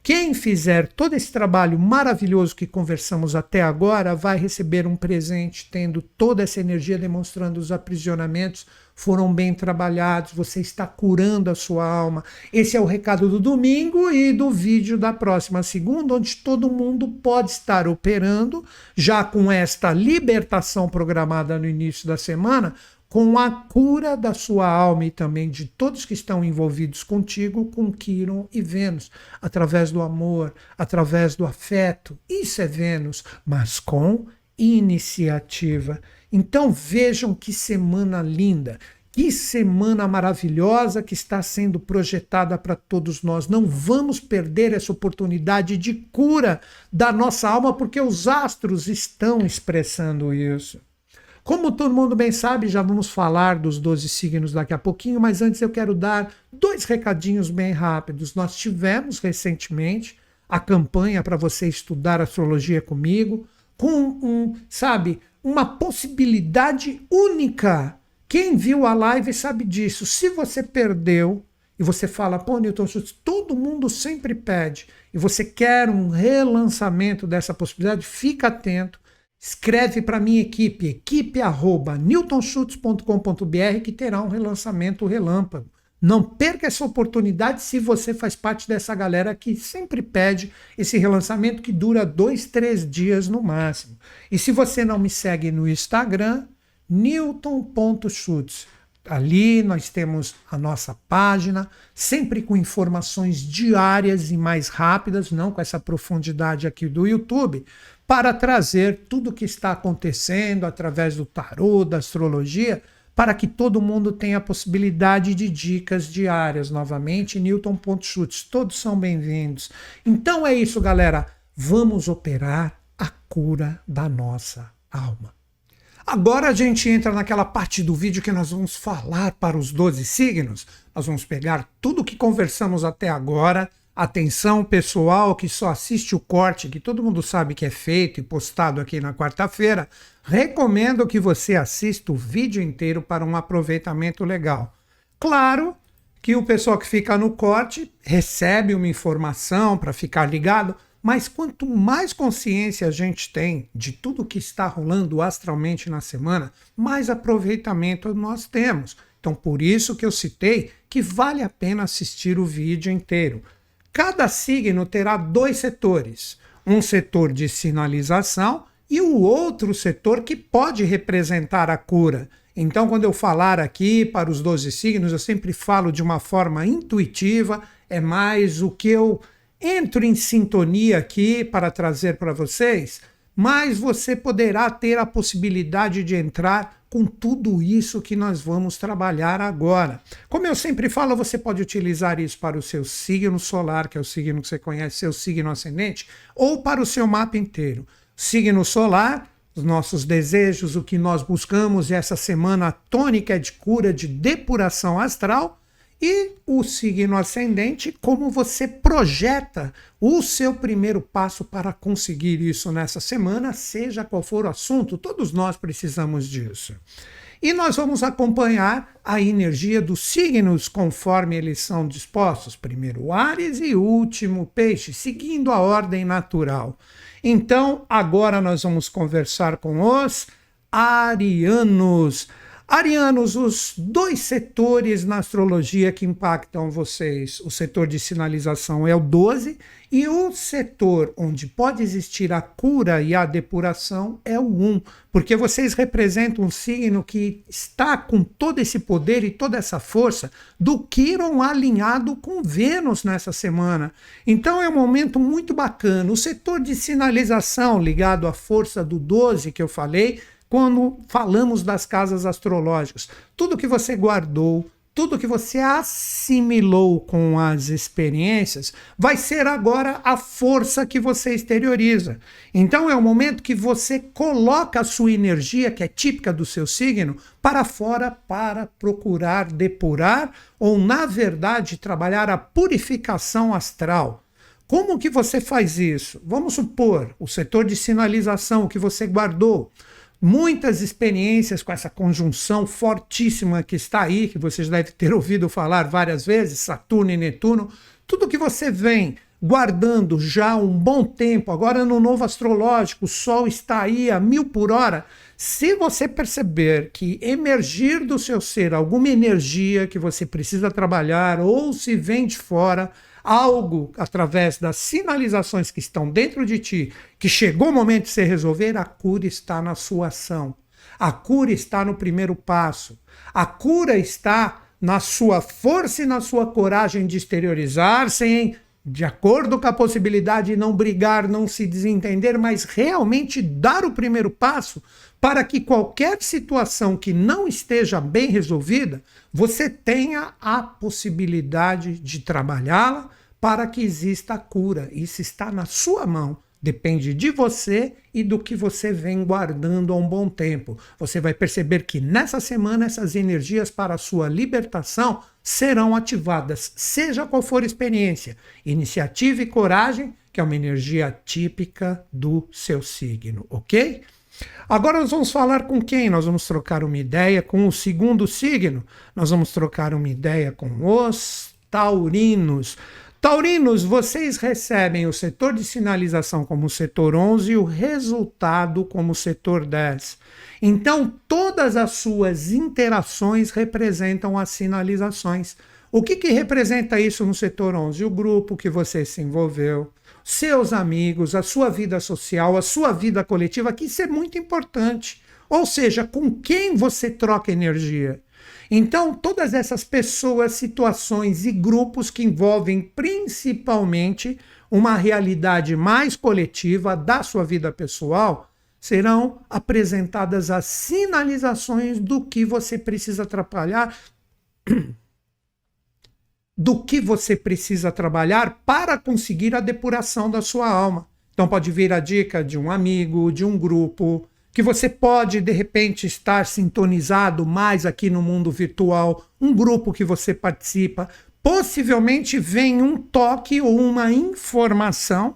Quem fizer todo esse trabalho maravilhoso que conversamos até agora vai receber um presente, tendo toda essa energia demonstrando os aprisionamentos foram bem trabalhados, você está curando a sua alma. Esse é o recado do domingo e do vídeo da próxima segunda, onde todo mundo pode estar operando, já com esta libertação programada no início da semana, com a cura da sua alma e também de todos que estão envolvidos contigo, com Quiron e Vênus, através do amor, através do afeto. Isso é Vênus, mas com iniciativa. Então vejam que semana linda, que semana maravilhosa que está sendo projetada para todos nós. Não vamos perder essa oportunidade de cura da nossa alma, porque os astros estão expressando isso. Como todo mundo bem sabe, já vamos falar dos 12 signos daqui a pouquinho, mas antes eu quero dar 2 recadinhos bem rápidos. Nós tivemos recentemente a campanha para você estudar astrologia comigo, com uma possibilidade única Quem viu a live sabe disso. Se você perdeu e você fala, pô, Newton Schultz, todo mundo sempre pede, e você quer um relançamento dessa possibilidade, fica atento. Escreve para a minha equipe, equipe@newtonschutz.com.br, que terá um relançamento relâmpago. Não perca essa oportunidade se você faz parte dessa galera que sempre pede esse relançamento que dura 2, 3 dias no máximo. E se você não me segue no Instagram, newton.schutz. Ali nós temos a nossa página, sempre com informações diárias e mais rápidas, não com essa profundidade aqui do YouTube, para trazer tudo o que está acontecendo através do tarô, da astrologia, para que todo mundo tenha a possibilidade de dicas diárias. Novamente, Newton.Schutz, todos são bem-vindos. Então é isso, galera. Vamos operar a cura da nossa alma. Agora a gente entra naquela parte do vídeo que nós vamos falar para os 12 signos. Nós vamos pegar tudo que conversamos até agora. Atenção, pessoal que só assiste o corte, que todo mundo sabe que é feito e postado aqui na quarta-feira. Recomendo que você assista o vídeo inteiro para um aproveitamento legal. Claro que o pessoal que fica no corte recebe uma informação para ficar ligado, mas quanto mais consciência a gente tem de tudo que está rolando astralmente na semana, mais aproveitamento nós temos. Então, por isso que eu citei que vale a pena assistir o vídeo inteiro. Cada signo terá 2 setores, um setor de sinalização e o outro setor que pode representar a cura. Então, quando eu falar aqui para os 12 signos, eu sempre falo de uma forma intuitiva, é mais o que eu entro em sintonia aqui para trazer para vocês, mas você poderá ter a possibilidade de entrar com tudo isso que nós vamos trabalhar agora. Como eu sempre falo, você pode utilizar isso para o seu signo solar, que é o signo que você conhece, seu signo ascendente, ou para o seu mapa inteiro. Signo solar, os nossos desejos, o que nós buscamos, e essa semana a tônica é de cura, de depuração astral, e o signo ascendente, como você projeta o seu primeiro passo para conseguir isso nessa semana, seja qual for o assunto, todos nós precisamos disso. E nós vamos acompanhar a energia dos signos conforme eles são dispostos, primeiro Áries e último Peixe, seguindo a ordem natural. Então, agora nós vamos conversar com os arianos. Arianos, os 2 setores na astrologia que impactam vocês, o setor de sinalização é o 12 e o setor onde pode existir a cura e a depuração é o 1, porque vocês representam um signo que está com todo esse poder e toda essa força do Quirón alinhado com Vênus nessa semana. Então é um momento muito bacana. O setor de sinalização ligado à força do 12 que eu falei, quando falamos das casas astrológicas, tudo que você guardou, tudo que você assimilou com as experiências, vai ser agora a força que você exterioriza. Então é o momento que você coloca a sua energia, que é típica do seu signo, para fora para procurar depurar ou, na verdade, trabalhar a purificação astral. Como que você faz isso? Vamos supor, o setor de sinalização que você guardou, muitas experiências com essa conjunção fortíssima que está aí, que vocês devem ter ouvido falar várias vezes, Saturno e Netuno, tudo que você vem guardando já há um bom tempo, agora no novo astrológico, o Sol está aí a 1000 por hora. Se você perceber que emergir do seu ser alguma energia que você precisa trabalhar ou se vem de fora, algo através das sinalizações que estão dentro de ti, que chegou o momento de você resolver, a cura está na sua ação. A cura está no primeiro passo. A cura está na sua força e na sua coragem de exteriorizar, sem, de acordo com a possibilidade de não brigar, não se desentender, mas realmente dar o primeiro passo para que qualquer situação que não esteja bem resolvida, você tenha a possibilidade de trabalhá-la para que exista a cura. Isso está na sua mão. Depende de você e do que você vem guardando há um bom tempo. Você vai perceber que nessa semana essas energias para a sua libertação serão ativadas, seja qual for a experiência. Iniciativa e coragem, que é uma energia típica do seu signo, ok? Agora nós vamos falar com quem? Nós vamos trocar uma ideia com o segundo signo. Nós vamos trocar uma ideia com os taurinos. Taurinos, vocês recebem o setor de sinalização como o setor 11 e o resultado como o setor 10. Então, todas as suas interações representam as sinalizações. O que representa isso no setor 11? O grupo que você se envolveu, seus amigos, a sua vida social, a sua vida coletiva, que isso é muito importante. Ou seja, com quem você troca energia. Então, todas essas pessoas, situações e grupos que envolvem principalmente uma realidade mais coletiva da sua vida pessoal, serão apresentadas as sinalizações do que você precisa trabalhar, para conseguir a depuração da sua alma. Então pode vir a dica de um amigo, de um grupo, que você pode, de repente, estar sintonizado mais aqui no mundo virtual, um grupo que você participa, possivelmente vem um toque ou uma informação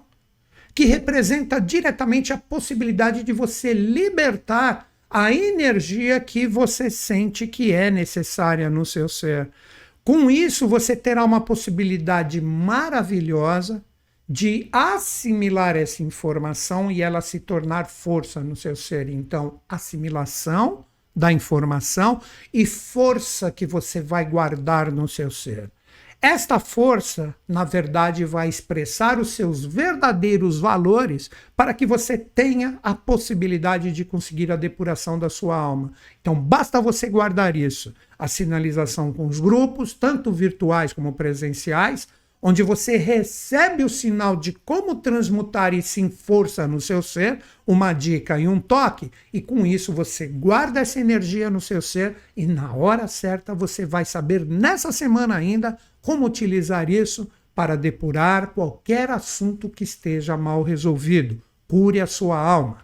que representa diretamente a possibilidade de você libertar a energia que você sente que é necessária no seu ser. Com isso, você terá uma possibilidade maravilhosa de assimilar essa informação e ela se tornar força no seu ser. Então, assimilação da informação e força que você vai guardar no seu ser. Esta força, na verdade, vai expressar os seus verdadeiros valores para que você tenha a possibilidade de conseguir a depuração da sua alma. Então, basta você guardar isso. A sinalização com os grupos, tanto virtuais como presenciais, onde você recebe o sinal de como transmutar isso em força no seu ser, uma dica e um toque, e com isso você guarda essa energia no seu ser e na hora certa você vai saber, nessa semana ainda, como utilizar isso para depurar qualquer assunto que esteja mal resolvido. Cure a sua alma.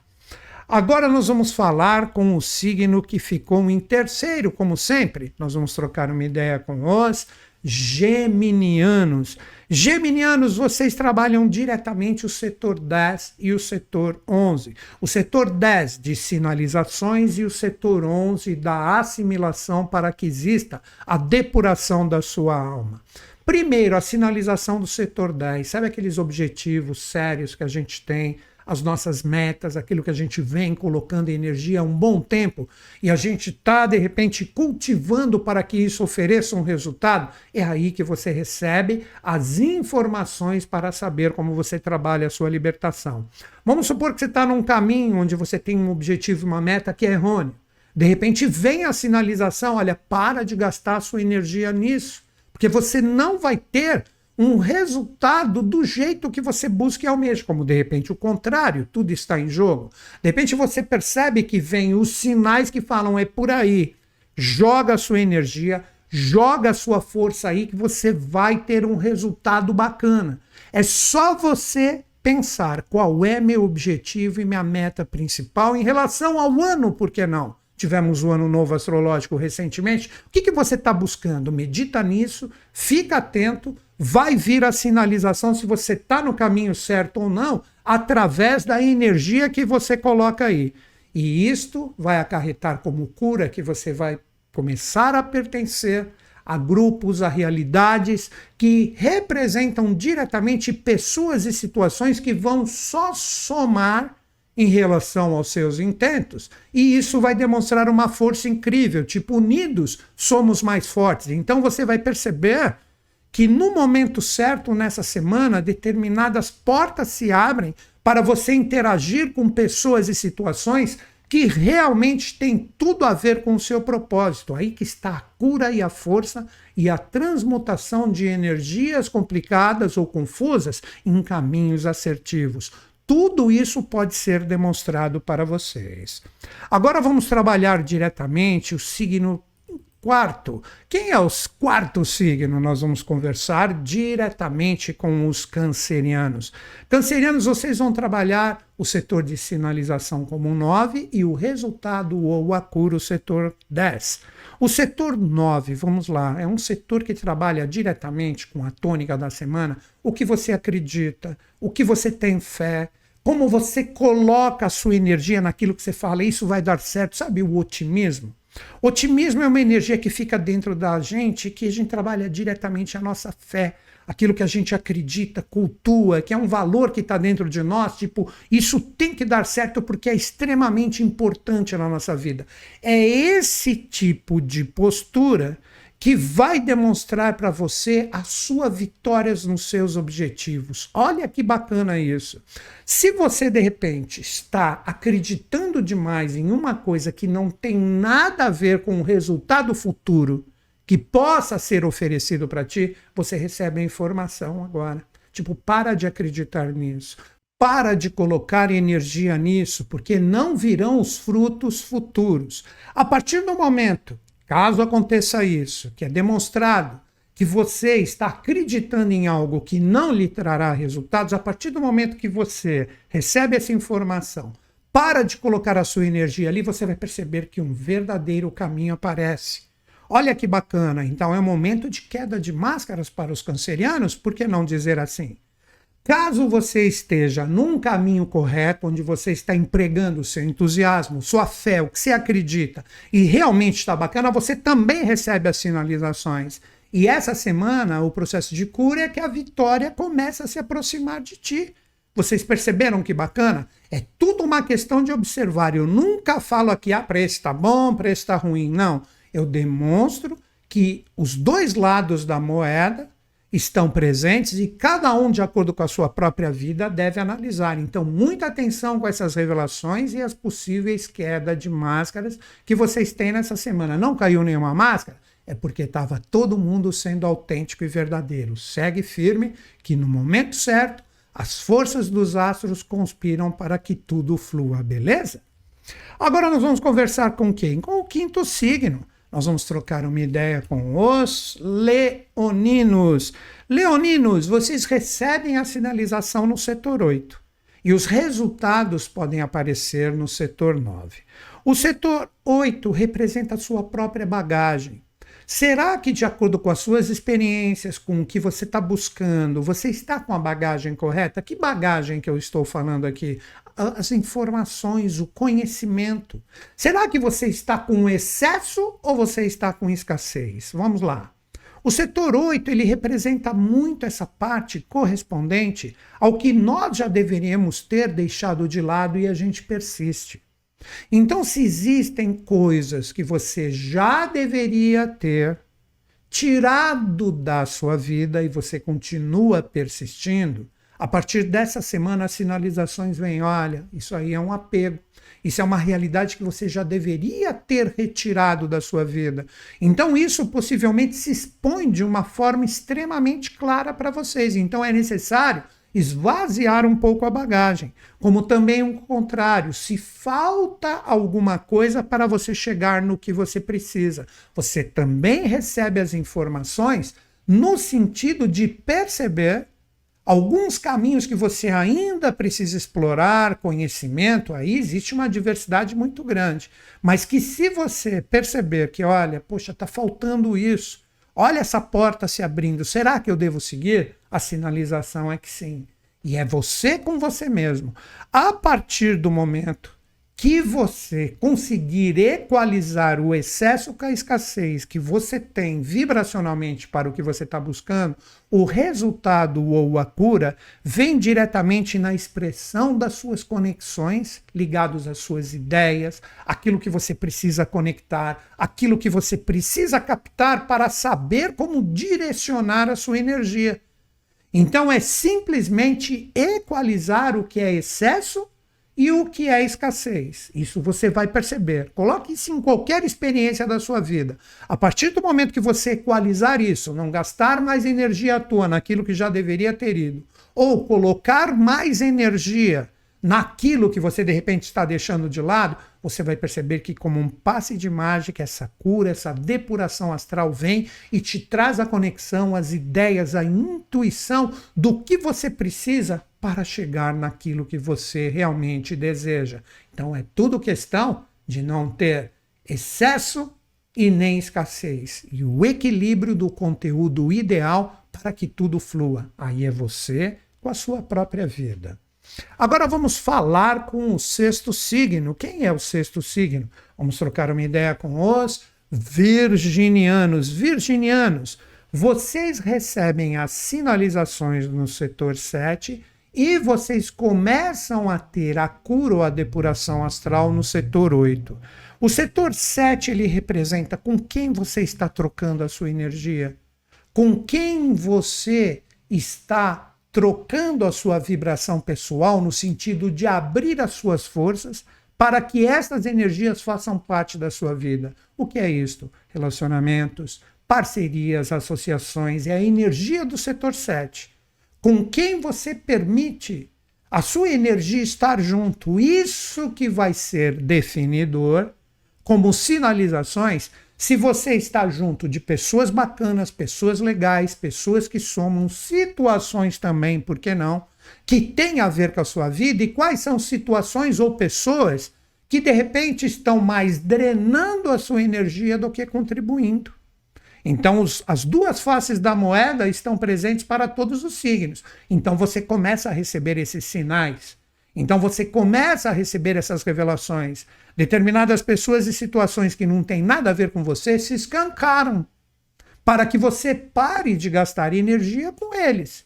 Agora nós vamos falar com o signo que ficou em terceiro, como sempre. Nós vamos trocar uma ideia com os geminianos. Geminianos, vocês trabalham diretamente o setor 10 e o setor 11. O setor 10 de sinalizações e o setor 11 da assimilação para que exista a depuração da sua alma. Primeiro, a sinalização do setor 10. Sabe aqueles objetivos sérios que a gente tem? As nossas metas, aquilo que a gente vem colocando energia há um bom tempo e a gente está, de repente, cultivando para que isso ofereça um resultado, é aí que você recebe as informações para saber como você trabalha a sua libertação. Vamos supor que você está num caminho onde você tem um objetivo, uma meta que é errônea. De repente vem a sinalização, olha, para de gastar a sua energia nisso, porque você não vai ter um resultado do jeito que você busca e almeja, como de repente o contrário, tudo está em jogo. De repente você percebe que vem os sinais que falam, é por aí, joga a sua energia, joga a sua força aí que você vai ter um resultado bacana. É só você pensar qual é meu objetivo e minha meta principal em relação ao ano, por que não? Tivemos o ano novo astrológico recentemente. O que você está buscando? Medita nisso, fica atento, vai vir a sinalização se você está no caminho certo ou não, através da energia que você coloca aí. E isto vai acarretar como cura que você vai começar a pertencer a grupos, a realidades que representam diretamente pessoas e situações que vão só somar em relação aos seus intentos, e isso vai demonstrar uma força incrível, tipo, unidos somos mais fortes. Então você vai perceber que no momento certo, nessa semana, determinadas portas se abrem para você interagir com pessoas e situações que realmente têm tudo a ver com o seu propósito. Aí que está a cura e a força e a transmutação de energias complicadas ou confusas em caminhos assertivos. Tudo isso pode ser demonstrado para vocês. Agora vamos trabalhar diretamente o signo quarto. Quem é o quarto signo? Nós vamos conversar diretamente com os cancerianos. Cancerianos, vocês vão trabalhar o setor de sinalização como 9 e o resultado ou a cura o setor 10. O setor 9, vamos lá, é um setor que trabalha diretamente com a tônica da semana, o que você acredita, o que você tem fé, como você coloca a sua energia naquilo que você fala, isso vai dar certo. Sabe o otimismo? Otimismo é uma energia que fica dentro da gente, que a gente trabalha diretamente a nossa fé, aquilo que a gente acredita, cultua, que é um valor que está dentro de nós, tipo, isso tem que dar certo porque é extremamente importante na nossa vida. É esse tipo de postura que vai demonstrar para você as suas vitórias nos seus objetivos. Olha que bacana isso. Se você, de repente, está acreditando demais em uma coisa que não tem nada a ver com o resultado futuro que possa ser oferecido para ti, você recebe a informação agora. Tipo, para de acreditar nisso. Para de colocar energia nisso, porque não virão os frutos futuros. A partir do momento, caso aconteça isso, que é demonstrado que você está acreditando em algo que não lhe trará resultados, a partir do momento que você recebe essa informação, para de colocar a sua energia ali, você vai perceber que um verdadeiro caminho aparece. Olha que bacana, então é um momento de queda de máscaras para os cancerianos, por que não dizer assim? Caso você esteja num caminho correto, onde você está empregando o seu entusiasmo, sua fé, o que você acredita, e realmente está bacana, você também recebe as sinalizações. E essa semana, o processo de cura é que a vitória começa a se aproximar de ti. Vocês perceberam que bacana? É tudo uma questão de observar. Eu nunca falo aqui, para esse está bom, para esse está ruim. Não. Eu demonstro que os dois lados da moeda estão presentes e cada um, de acordo com a sua própria vida, deve analisar. Então, muita atenção com essas revelações e as possíveis quedas de máscaras que vocês têm nessa semana. Não caiu nenhuma máscara? É porque estava todo mundo sendo autêntico e verdadeiro. Segue firme que no momento certo, as forças dos astros conspiram para que tudo flua, beleza? Agora nós vamos conversar com quem? Com o quinto signo. Nós vamos trocar uma ideia com os leoninos. Leoninos, vocês recebem a sinalização no setor 8 e os resultados podem aparecer no setor 9. O setor 8 representa a sua própria bagagem. Será que, de acordo com as suas experiências, com o que você está buscando, você está com a bagagem correta? Que bagagem que eu estou falando aqui? As informações, o conhecimento. Será que você está com excesso ou você está com escassez? Vamos lá. O setor 8, ele representa muito essa parte correspondente ao que nós já deveríamos ter deixado de lado e a gente persiste. Então, se existem coisas que você já deveria ter tirado da sua vida e você continua persistindo, a partir dessa semana as sinalizações vêm, olha, isso aí é um apego, isso é uma realidade que você já deveria ter retirado da sua vida. Então isso possivelmente se expõe de uma forma extremamente clara para vocês. Então é necessário esvaziar um pouco a bagagem, como também o contrário, se falta alguma coisa para você chegar no que você precisa, você também recebe as informações no sentido de perceber alguns caminhos que você ainda precisa explorar, conhecimento, aí existe uma diversidade muito grande, mas que se você perceber que, olha, poxa, está faltando isso, olha essa porta se abrindo, será que eu devo seguir? A sinalização é que sim. E é você com você mesmo. A partir do momento que você conseguir equalizar o excesso com a escassez que você tem vibracionalmente para o que você está buscando, o resultado ou a cura vem diretamente na expressão das suas conexões, ligados às suas ideias, aquilo que você precisa conectar, aquilo que você precisa captar para saber como direcionar a sua energia. Então é simplesmente equalizar o que é excesso e o que é escassez. Isso você vai perceber. Coloque isso em qualquer experiência da sua vida. A partir do momento que você equalizar isso, não gastar mais energia à toa naquilo que já deveria ter ido, ou colocar mais energia naquilo que você de repente está deixando de lado, você vai perceber que como um passe de mágica, essa cura, essa depuração astral vem e te traz a conexão, as ideias, a intuição do que você precisa para chegar naquilo que você realmente deseja. Então é tudo questão de não ter excesso e nem escassez. E o equilíbrio do conteúdo ideal para que tudo flua. Aí é você com a sua própria vida. Agora vamos falar com o sexto signo. Quem é o sexto signo? Vamos trocar uma ideia com os virginianos. Virginianos, vocês recebem as sinalizações no setor 7 e vocês começam a ter a cura ou a depuração astral no setor 8. O setor 7 ele representa com quem você está trocando a sua energia, com quem você está trocando a sua vibração pessoal no sentido de abrir as suas forças para que essas energias façam parte da sua vida. O que é isto? Relacionamentos, parcerias, associações, é a energia do setor 7. Com quem você permite a sua energia estar junto. Isso que vai ser definidor como sinalizações se você está junto de pessoas bacanas, pessoas legais, pessoas que somam situações também, por que não, que tem a ver com a sua vida, e quais são situações ou pessoas que de repente estão mais drenando a sua energia do que contribuindo. Então as duas faces da moeda estão presentes para todos os signos. Então você começa a receber esses sinais. Então você começa a receber essas revelações. Determinadas pessoas e situações que não têm nada a ver com você se escancaram para que você pare de gastar energia com eles.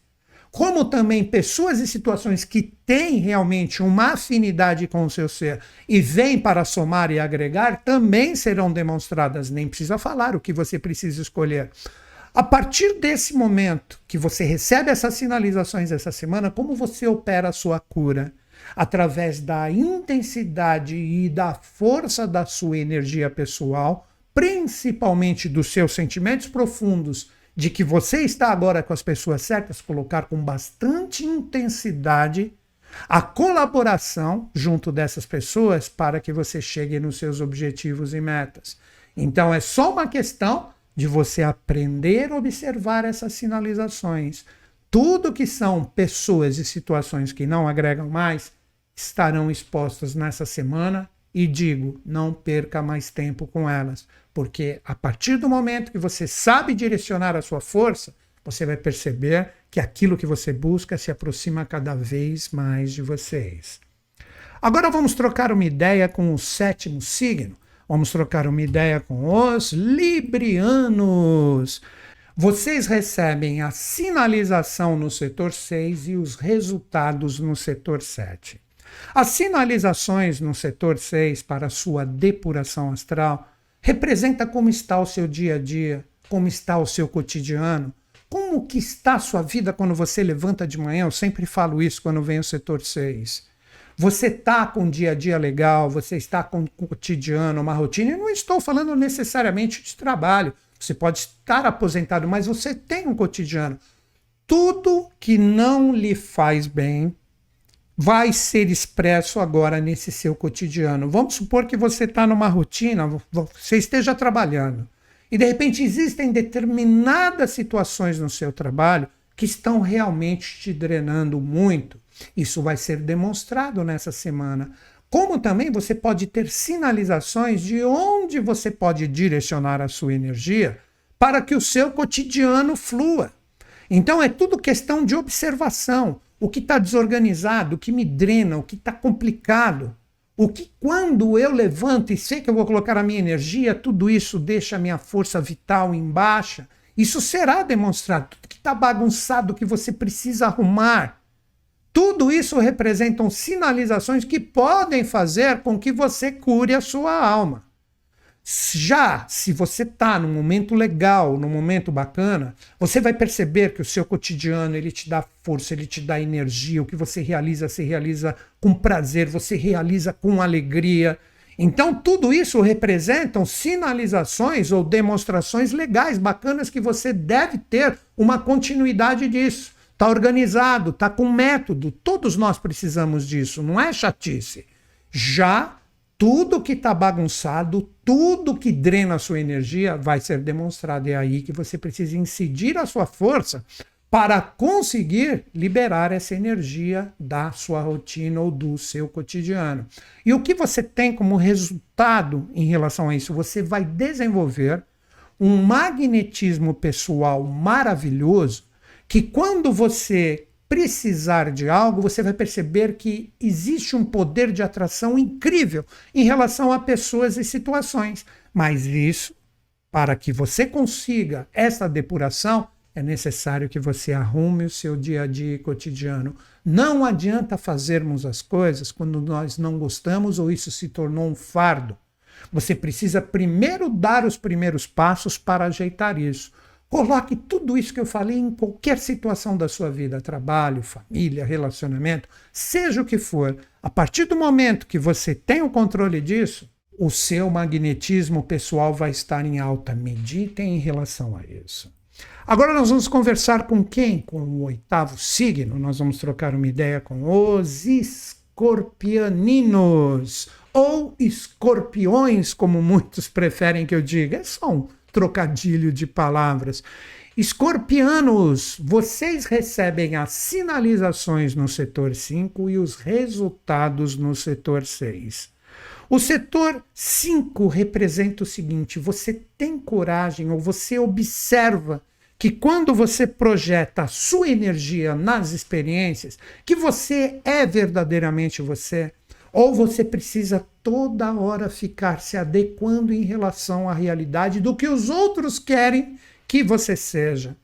Como também pessoas e situações que têm realmente uma afinidade com o seu ser e vêm para somar e agregar, também serão demonstradas. Nem precisa falar o que você precisa escolher. A partir desse momento que você recebe essas sinalizações essa semana, como você opera a sua cura? Através da intensidade e da força da sua energia pessoal, principalmente dos seus sentimentos profundos, de que você está agora com as pessoas certas, colocar com bastante intensidade a colaboração junto dessas pessoas para que você chegue nos seus objetivos e metas. Então é só uma questão de você aprender a observar essas sinalizações. Tudo que são pessoas e situações que não agregam mais estarão expostas nessa semana e digo, não perca mais tempo com elas, porque a partir do momento que você sabe direcionar a sua força, você vai perceber que aquilo que você busca se aproxima cada vez mais de vocês. Agora vamos trocar uma ideia com o sétimo signo. Vamos trocar uma ideia com os librianos. Vocês recebem a sinalização no setor 6 e os resultados no setor 7. As sinalizações no setor 6 para a sua depuração astral representa como está o seu dia a dia, como está o seu cotidiano, como que está a sua vida quando você levanta de manhã. Eu sempre falo isso quando vem o setor 6. Você está com um dia a dia legal, você está com um cotidiano, uma rotina. Eu não estou falando necessariamente de trabalho. Você pode estar aposentado, mas você tem um cotidiano. Tudo que não lhe faz bem vai ser expresso agora nesse seu cotidiano. Vamos supor que você está numa rotina, você esteja trabalhando, e de repente existem determinadas situações no seu trabalho que estão realmente te drenando muito. Isso vai ser demonstrado nessa semana. Como também você pode ter sinalizações de onde você pode direcionar a sua energia para que o seu cotidiano flua. Então é tudo questão de observação. O que está desorganizado, o que me drena, o que está complicado, o que quando eu levanto e sei que eu vou colocar a minha energia, tudo isso deixa a minha força vital em baixa. Isso será demonstrado. Tudo que está bagunçado, que você precisa arrumar. Tudo isso representam sinalizações que podem fazer com que você cure a sua alma. Já se você está num momento legal, num momento bacana, você vai perceber que o seu cotidiano ele te dá força, ele te dá energia. O que você realiza com prazer, você realiza com alegria. Então tudo isso representam sinalizações ou demonstrações legais, bacanas, que você deve ter uma continuidade disso. Está organizado, está com método. Todos nós precisamos disso, não é chatice. Já tudo que está bagunçado, tudo que drena a sua energia vai ser demonstrado. É aí que você precisa incidir a sua força para conseguir liberar essa energia da sua rotina ou do seu cotidiano. E o que você tem como resultado em relação a isso? Você vai desenvolver um magnetismo pessoal maravilhoso que quando você precisar de algo, você vai perceber que existe um poder de atração incrível em relação a pessoas e situações. Mas isso, para que você consiga essa depuração, é necessário que você arrume o seu dia a dia cotidiano. Não adianta fazermos as coisas quando nós não gostamos ou isso se tornou um fardo. Você precisa primeiro dar os primeiros passos para ajeitar isso. Coloque tudo isso que eu falei em qualquer situação da sua vida, trabalho, família, relacionamento, seja o que for. A partir do momento que você tem o controle disso, o seu magnetismo pessoal vai estar em alta. Meditem em relação a isso. Agora nós vamos conversar com quem? Com o 8º signo. Nós vamos trocar uma ideia com os escorpianinos, ou escorpiões, como muitos preferem que eu diga. É só um trocadilho de palavras. Escorpianos, vocês recebem as sinalizações no setor 5 e os resultados no setor 6. O setor 5 representa o seguinte: você tem coragem ou você observa que quando você projeta a sua energia nas experiências, que você é verdadeiramente você, ou você precisa toda hora ficar se adequando em relação à realidade do que os outros querem que você seja.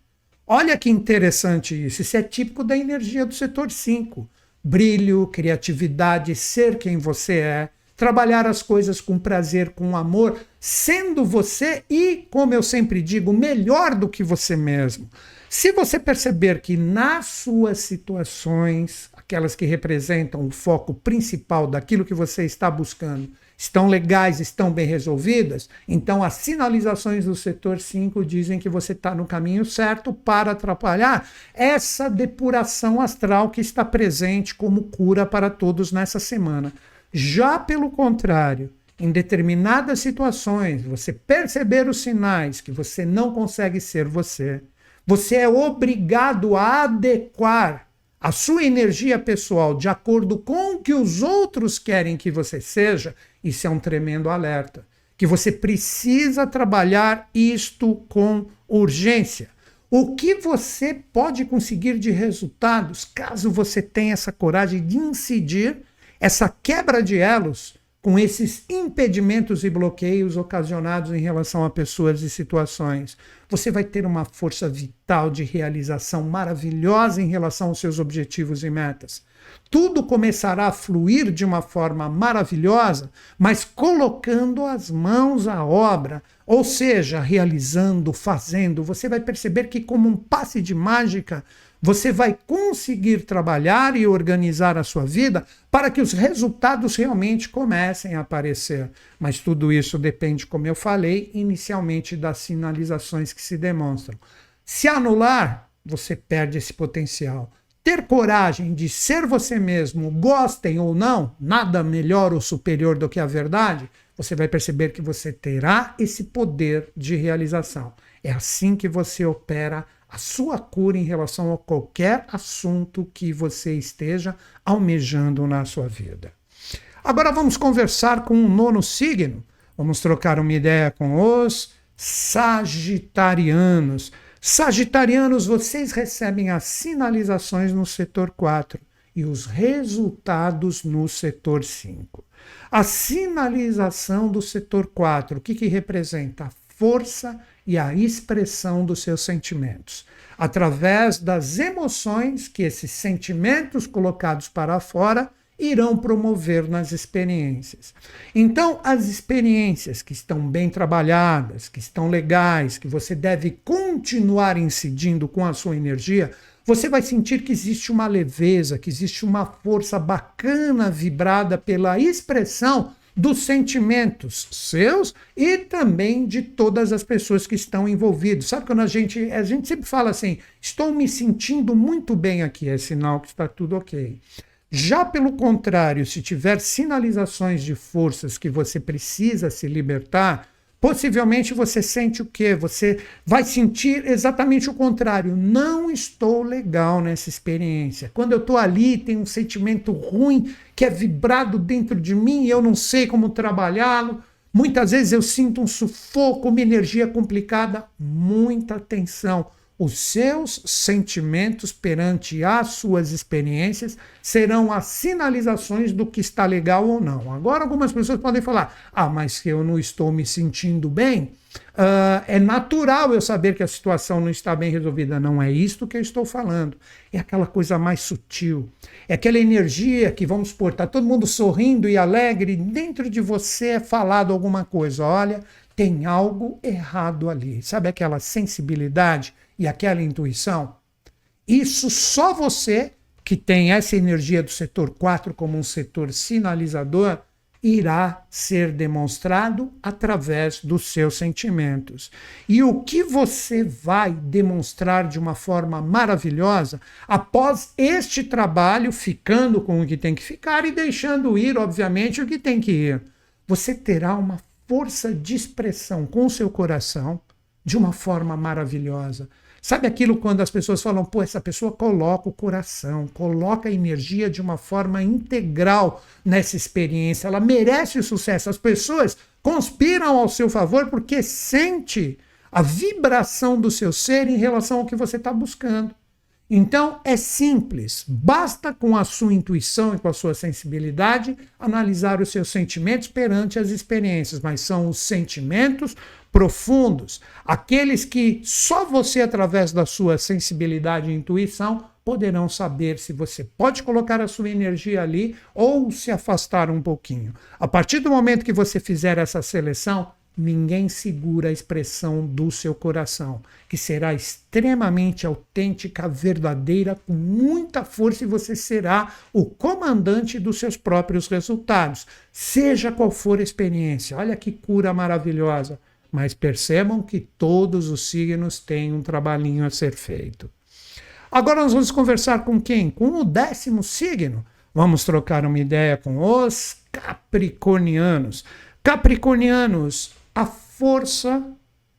Olha que interessante isso. Isso é típico da energia do setor 5. Brilho, criatividade, ser quem você é, trabalhar as coisas com prazer, com amor, sendo você e, como eu sempre digo, melhor do que você mesmo. Se você perceber que nas suas situações, aquelas que representam o foco principal daquilo que você está buscando, estão legais, estão bem resolvidas, então as sinalizações do setor 5 dizem que você está no caminho certo para atrapalhar essa depuração astral que está presente como cura para todos nessa semana. Já pelo contrário, em determinadas situações, você perceber os sinais que você não consegue ser você, você é obrigado a adequar a sua energia pessoal de acordo com o que os outros querem que você seja. Isso é um tremendo alerta, que você precisa trabalhar isto com urgência. O que você pode conseguir de resultados caso você tenha essa coragem de incidir essa quebra de elos com esses impedimentos e bloqueios ocasionados em relação a pessoas e situações? Você vai ter uma força vital de realização maravilhosa em relação aos seus objetivos e metas. Tudo começará a fluir de uma forma maravilhosa, mas colocando as mãos à obra, ou seja, realizando, fazendo. Você vai perceber que, como um passe de mágica, você vai conseguir trabalhar e organizar a sua vida para que os resultados realmente comecem a aparecer. Mas tudo isso depende, como eu falei, inicialmente das sinalizações que se demonstram. Se anular, você perde esse potencial. Ter coragem de ser você mesmo, gostem ou não, nada melhor ou superior do que a verdade, você vai perceber que você terá esse poder de realização. É assim que você opera a sua cura em relação a qualquer assunto que você esteja almejando na sua vida. Agora vamos conversar com o 9º signo. Vamos trocar uma ideia com os sagitarianos. Sagitarianos, vocês recebem as sinalizações no setor 4 e os resultados no setor 5. A sinalização do setor 4, o que representa? A força e a expressão dos seus sentimentos. Através das emoções que esses sentimentos colocados para fora irão promover nas experiências. Então, as experiências que estão bem trabalhadas, que estão legais, que você deve continuar incidindo com a sua energia, você vai sentir que existe uma leveza, que existe uma força bacana vibrada pela expressão dos sentimentos seus e também de todas as pessoas que estão envolvidas. Sabe quando a gente sempre fala assim, estou me sentindo muito bem aqui, é sinal que está tudo ok. Já pelo contrário, se tiver sinalizações de forças que você precisa se libertar, possivelmente você sente o quê? Você vai sentir exatamente o contrário. Não estou legal nessa experiência. Quando eu estou ali, tem um sentimento ruim que é vibrado dentro de mim e eu não sei como trabalhá-lo. Muitas vezes eu sinto um sufoco, uma energia complicada. Muita atenção. Os seus sentimentos perante as suas experiências serão as sinalizações do que está legal ou não. Agora, algumas pessoas podem falar: ah, mas eu não estou me sentindo bem. É natural eu saber que a situação não está bem resolvida. Não é isto que eu estou falando. É aquela coisa mais sutil. É aquela energia que, vamos supor, está todo mundo sorrindo e alegre, e dentro de você é falado alguma coisa. Olha, tem algo errado ali. Sabe aquela sensibilidade e aquela intuição? Isso só você, que tem essa energia do setor 4 como um setor sinalizador, irá ser demonstrado através dos seus sentimentos. E o que você vai demonstrar de uma forma maravilhosa após este trabalho, ficando com o que tem que ficar e deixando ir, obviamente, o que tem que ir? Você terá uma força de expressão com o seu coração de uma forma maravilhosa. Sabe aquilo quando as pessoas falam, pô, essa pessoa coloca o coração, coloca a energia de uma forma integral nessa experiência, ela merece o sucesso. As pessoas conspiram ao seu favor porque sente a vibração do seu ser em relação ao que você está buscando. Então é simples, basta com a sua intuição e com a sua sensibilidade analisar os seus sentimentos perante as experiências, mas são os sentimentos profundos, aqueles que só você, através da sua sensibilidade e intuição, poderão saber se você pode colocar a sua energia ali ou se afastar um pouquinho. A partir do momento que você fizer essa seleção, ninguém segura a expressão do seu coração, que será extremamente autêntica, verdadeira, com muita força, e você será o comandante dos seus próprios resultados, seja qual for a experiência. Olha que cura maravilhosa! Mas percebam que todos os signos têm um trabalhinho a ser feito. Agora nós vamos conversar com quem? Com o 10º signo. Vamos trocar uma ideia com os capricornianos. Capricornianos, a força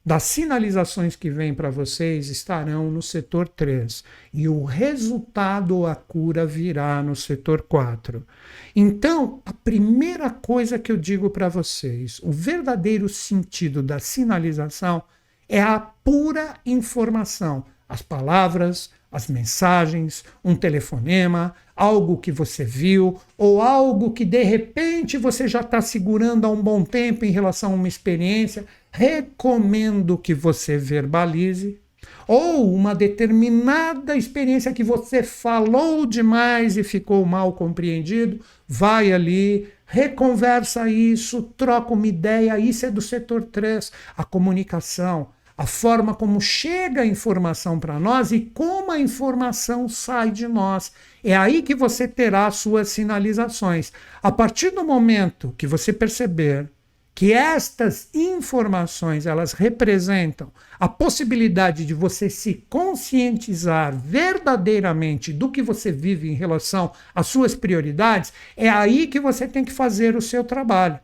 das sinalizações que vêm para vocês estarão no setor 3 e o resultado, a cura, virá no setor 4. Então, a primeira coisa que eu digo para vocês, o verdadeiro sentido da sinalização é a pura informação. As palavras, as mensagens, um telefonema, algo que você viu ou algo que de repente você já está segurando há um bom tempo em relação a uma experiência. Recomendo que você verbalize. Ou uma determinada experiência que você falou demais e ficou mal compreendido, vai ali, reconversa isso, troca uma ideia. Isso é do setor 3, a comunicação. A forma como chega a informação para nós e como a informação sai de nós. É aí que você terá as suas sinalizações. A partir do momento que você perceber que estas informações elas representam a possibilidade de você se conscientizar verdadeiramente do que você vive em relação às suas prioridades, é aí que você tem que fazer o seu trabalho.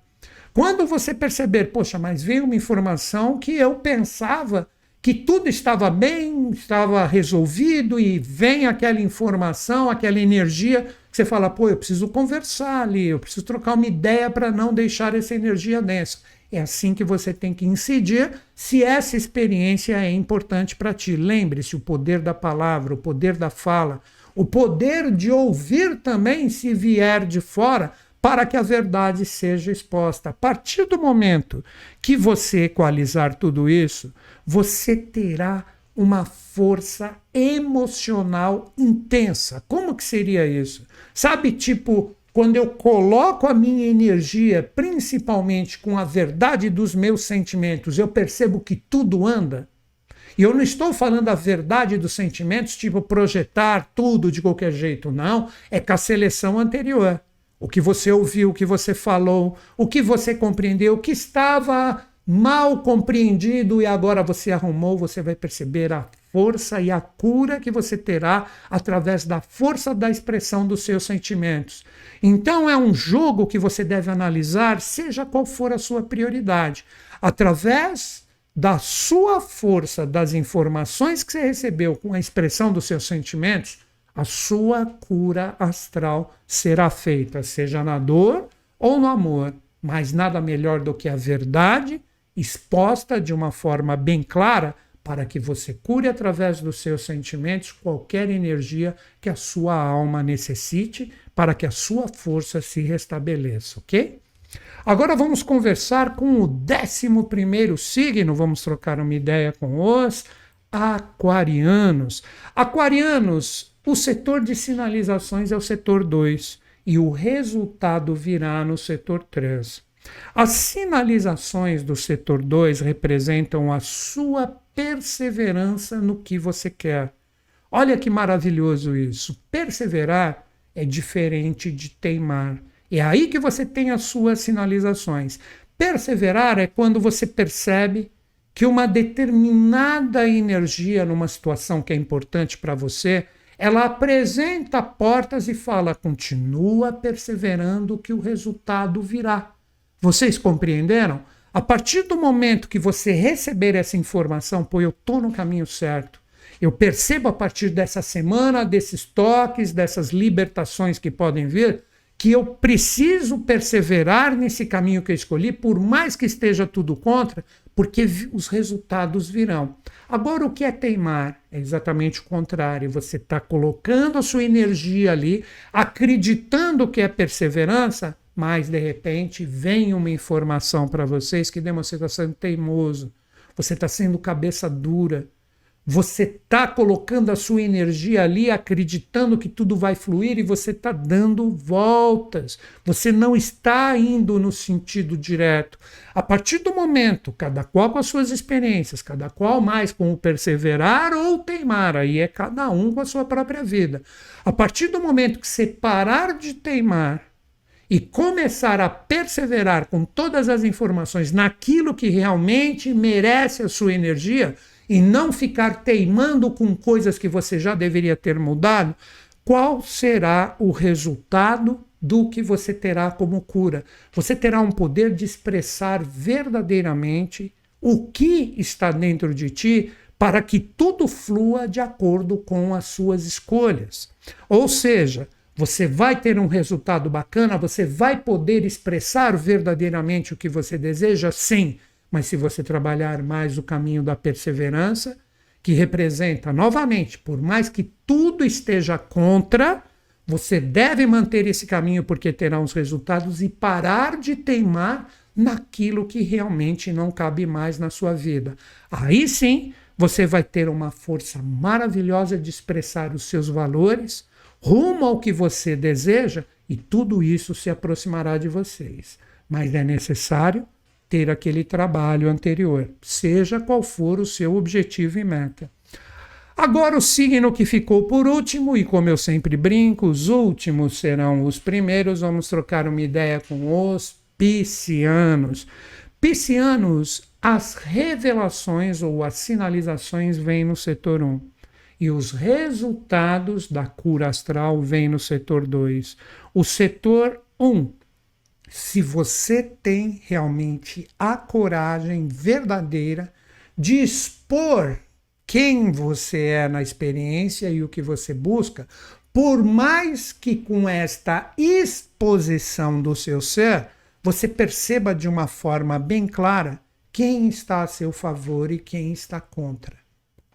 Quando você perceber, poxa, mas veio uma informação que eu pensava que tudo estava bem, estava resolvido, e vem aquela informação, aquela energia, que você fala, pô, eu preciso conversar ali, eu preciso trocar uma ideia para não deixar essa energia densa. É assim que você tem que incidir se essa experiência é importante para ti. Lembre-se, o poder da palavra, o poder da fala, o poder de ouvir também se vier de fora, para que a verdade seja exposta. A partir do momento que você equalizar tudo isso, você terá uma força emocional intensa. Como que seria isso? Sabe, tipo, quando eu coloco a minha energia, principalmente com a verdade dos meus sentimentos, eu percebo que tudo anda? E eu não estou falando a verdade dos sentimentos, tipo projetar tudo de qualquer jeito, não. É com a seleção anterior. O que você ouviu, o que você falou, o que você compreendeu, o que estava mal compreendido e agora você arrumou, você vai perceber a força e a cura que você terá através da força da expressão dos seus sentimentos. Então é um jogo que você deve analisar, seja qual for a sua prioridade. Através da sua força, das informações que você recebeu com a expressão dos seus sentimentos, a sua cura astral será feita, seja na dor ou no amor, mas nada melhor do que a verdade exposta de uma forma bem clara para que você cure através dos seus sentimentos qualquer energia que a sua alma necessite para que a sua força se restabeleça, ok? Agora vamos conversar com o 11º signo, vamos trocar uma ideia com os aquarianos. Aquarianos, o setor de sinalizações é o setor 2 e o resultado virá no setor 3. As sinalizações do setor 2 representam a sua perseverança no que você quer. Olha que maravilhoso isso. Perseverar é diferente de teimar. É aí que você tem as suas sinalizações. Perseverar é quando você percebe que uma determinada energia numa situação que é importante para você, ela apresenta portas e fala, continua perseverando que o resultado virá. Vocês compreenderam? A partir do momento que você receber essa informação, pô, eu estou no caminho certo. Eu percebo a partir dessa semana, desses toques, dessas libertações que podem vir, que eu preciso perseverar nesse caminho que eu escolhi, por mais que esteja tudo contra, porque os resultados virão. Agora, o que é teimar? É exatamente o contrário. Você está colocando a sua energia ali, acreditando que é perseverança, mas, de repente, vem uma informação para vocês que você está sendo teimoso, você está sendo cabeça dura, você está colocando a sua energia ali, acreditando que tudo vai fluir e você está dando voltas. Você não está indo no sentido direto. A partir do momento, cada qual com as suas experiências, cada qual mais com o perseverar ou teimar, aí é cada um com a sua própria vida. A partir do momento que você parar de teimar e começar a perseverar com todas as informações naquilo que realmente merece a sua energia, e não ficar teimando com coisas que você já deveria ter mudado, qual será o resultado do que você terá como cura? Você terá um poder de expressar verdadeiramente o que está dentro de ti para que tudo flua de acordo com as suas escolhas. Ou seja, você vai ter um resultado bacana, você vai poder expressar verdadeiramente o que você deseja, sim. Mas se você trabalhar mais o caminho da perseverança, que representa, novamente, por mais que tudo esteja contra, você deve manter esse caminho porque terá os resultados e parar de teimar naquilo que realmente não cabe mais na sua vida. Aí sim, você vai ter uma força maravilhosa de expressar os seus valores rumo ao que você deseja e tudo isso se aproximará de vocês. Mas é necessário ter aquele trabalho anterior, seja qual for o seu objetivo e meta. Agora o signo que ficou por último, e como eu sempre brinco, os últimos serão os primeiros, vamos trocar uma ideia com os piscianos. Piscianos, as revelações ou as sinalizações vêm no setor 1. E os resultados da cura astral vêm no setor 2. O setor 1, se você tem realmente a coragem verdadeira de expor quem você é na experiência e o que você busca, por mais que com esta exposição do seu ser, você perceba de uma forma bem clara quem está a seu favor e quem está contra.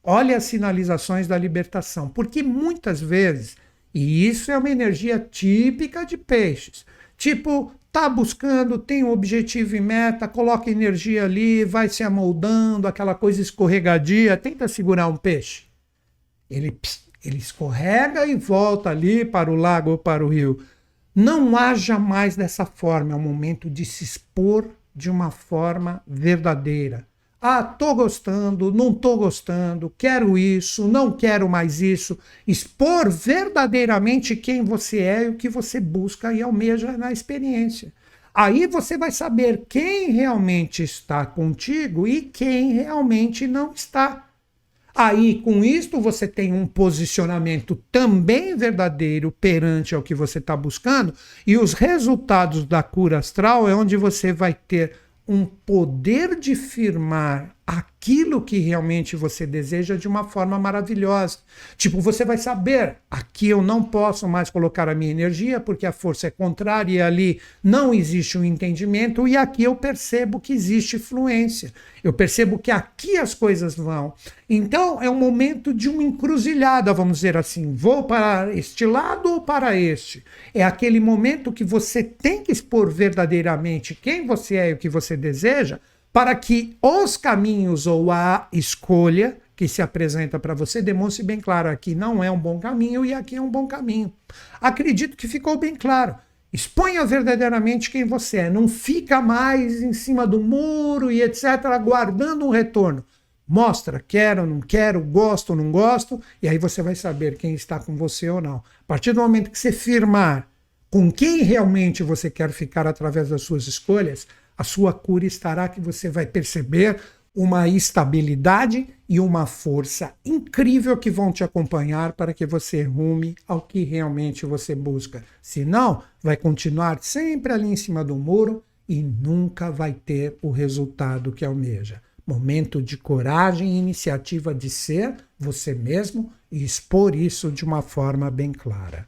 Olhe as sinalizações da libertação, porque muitas vezes, e isso é uma energia típica de peixes, tipo, tá buscando, tem um objetivo e meta, coloca energia ali, vai se amoldando, aquela coisa escorregadia, tenta segurar um peixe. Ele escorrega e volta ali para o lago ou para o rio. Não haja mais dessa forma, é o momento de se expor de uma forma verdadeira. Ah, tô gostando, não tô gostando, quero isso, não quero mais isso. Expor verdadeiramente quem você é e o que você busca e almeja na experiência. Aí você vai saber quem realmente está contigo e quem realmente não está. Aí, com isto, você tem um posicionamento também verdadeiro perante ao que você está buscando, e os resultados da cura astral é onde você vai ter um poder de firmar aquilo que realmente você deseja de uma forma maravilhosa. Tipo, você vai saber, aqui eu não posso mais colocar a minha energia porque a força é contrária e ali não existe um entendimento, e aqui eu percebo que existe fluência. Eu percebo que aqui as coisas vão. Então é um momento de uma encruzilhada, vamos dizer assim. Vou para este lado ou para este? É aquele momento que você tem que expor verdadeiramente quem você é e o que você deseja, para que os caminhos ou a escolha que se apresenta para você demonstre bem claro, aqui não é um bom caminho e aqui é um bom caminho. Acredito que ficou bem claro. Exponha verdadeiramente quem você é. Não fica mais em cima do muro e etc., aguardando um retorno. Mostra, quero, não quero, gosto, não gosto, e aí você vai saber quem está com você ou não. A partir do momento que você firmar com quem realmente você quer ficar através das suas escolhas, a sua cura estará que você vai perceber uma estabilidade e uma força incrível que vão te acompanhar para que você rume ao que realmente você busca. Senão, vai continuar sempre ali em cima do muro e nunca vai ter o resultado que almeja. Momento de coragem e iniciativa de ser você mesmo e expor isso de uma forma bem clara.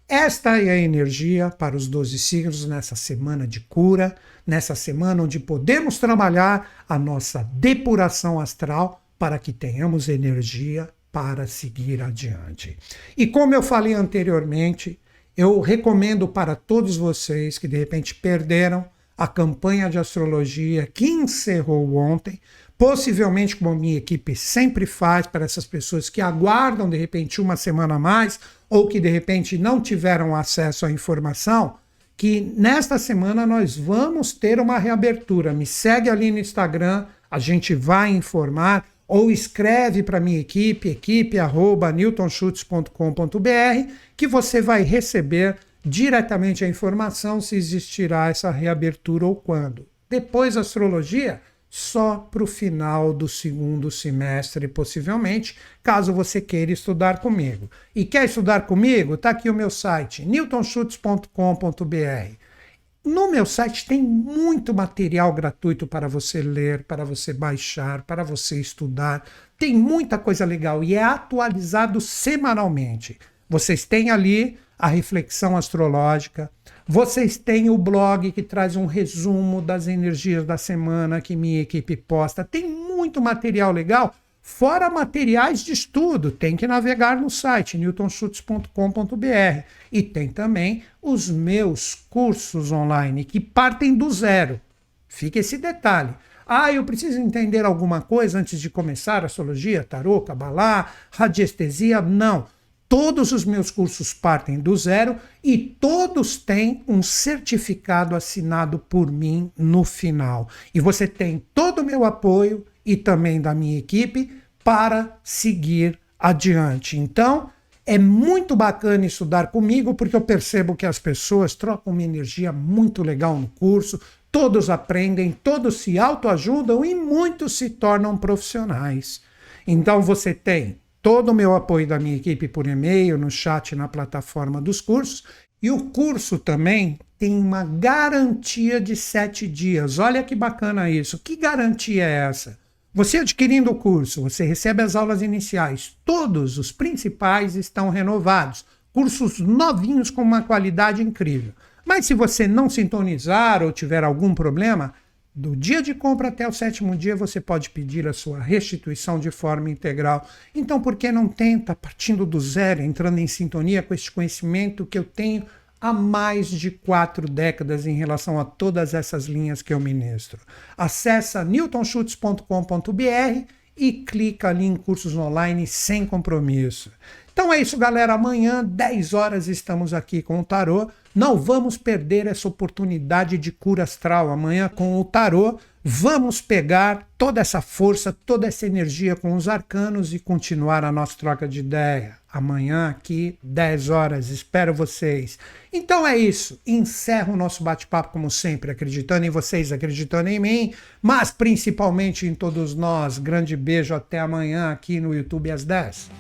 Esta é a energia para os 12 signos nessa semana de cura, nessa semana onde podemos trabalhar a nossa depuração astral para que tenhamos energia para seguir adiante. E como eu falei anteriormente, eu recomendo para todos vocês que de repente perderam a campanha de astrologia que encerrou ontem, possivelmente como a minha equipe sempre faz para essas pessoas que aguardam de repente uma semana a mais ou que de repente não tiveram acesso à informação, que nesta semana nós vamos ter uma reabertura. Me segue ali no Instagram, a gente vai informar, ou escreve para a minha equipe@newtonschutz.com.br, que você vai receber diretamente a informação se existirá essa reabertura ou quando. Depois, a astrologia só para o final do segundo semestre, possivelmente, caso você queira estudar comigo. E quer estudar comigo? Está aqui o meu site, newtonschutz.com.br. No meu site tem muito material gratuito para você ler, para você baixar, para você estudar. Tem muita coisa legal e é atualizado semanalmente. Vocês têm ali a reflexão astrológica, vocês têm o blog que traz um resumo das energias da semana que minha equipe posta. Tem muito material legal, fora materiais de estudo. Tem que navegar no site newtonschutz.com.br. E tem também os meus cursos online que partem do zero. Fica esse detalhe. Eu preciso entender alguma coisa antes de começar astrologia, tarô, cabalá, radiestesia? Não. Todos os meus cursos partem do zero e todos têm um certificado assinado por mim no final. E você tem todo o meu apoio e também da minha equipe para seguir adiante. Então, é muito bacana estudar comigo porque eu percebo que as pessoas trocam uma energia muito legal no curso, todos aprendem, todos se autoajudam e muitos se tornam profissionais. Então, você tem todo o meu apoio da minha equipe por e-mail, no chat, na plataforma dos cursos. E o curso também tem uma garantia de 7 dias. Olha que bacana isso. Que garantia é essa? Você adquirindo o curso, você recebe as aulas iniciais. Todos os principais estão renovados. Cursos novinhos com uma qualidade incrível. Mas se você não sintonizar ou tiver algum problema, do dia de compra até o 7º dia você pode pedir a sua restituição de forma integral. Então, por que não tenta, partindo do zero, entrando em sintonia com este conhecimento que eu tenho há mais de 4 décadas em relação a todas essas linhas que eu ministro? Acesse newtonschutz.com.br e clica ali em cursos online sem compromisso. Então é isso, galera. Amanhã, 10 horas, estamos aqui com o tarô. Não vamos perder essa oportunidade de cura astral. Amanhã, com o tarô, vamos pegar toda essa força, toda essa energia com os arcanos e continuar a nossa troca de ideia. Amanhã, aqui, 10 horas. Espero vocês. Então é isso. Encerro o nosso bate-papo, como sempre, acreditando em vocês, acreditando em mim, mas principalmente em todos nós. Grande beijo. Até amanhã aqui no YouTube às 10.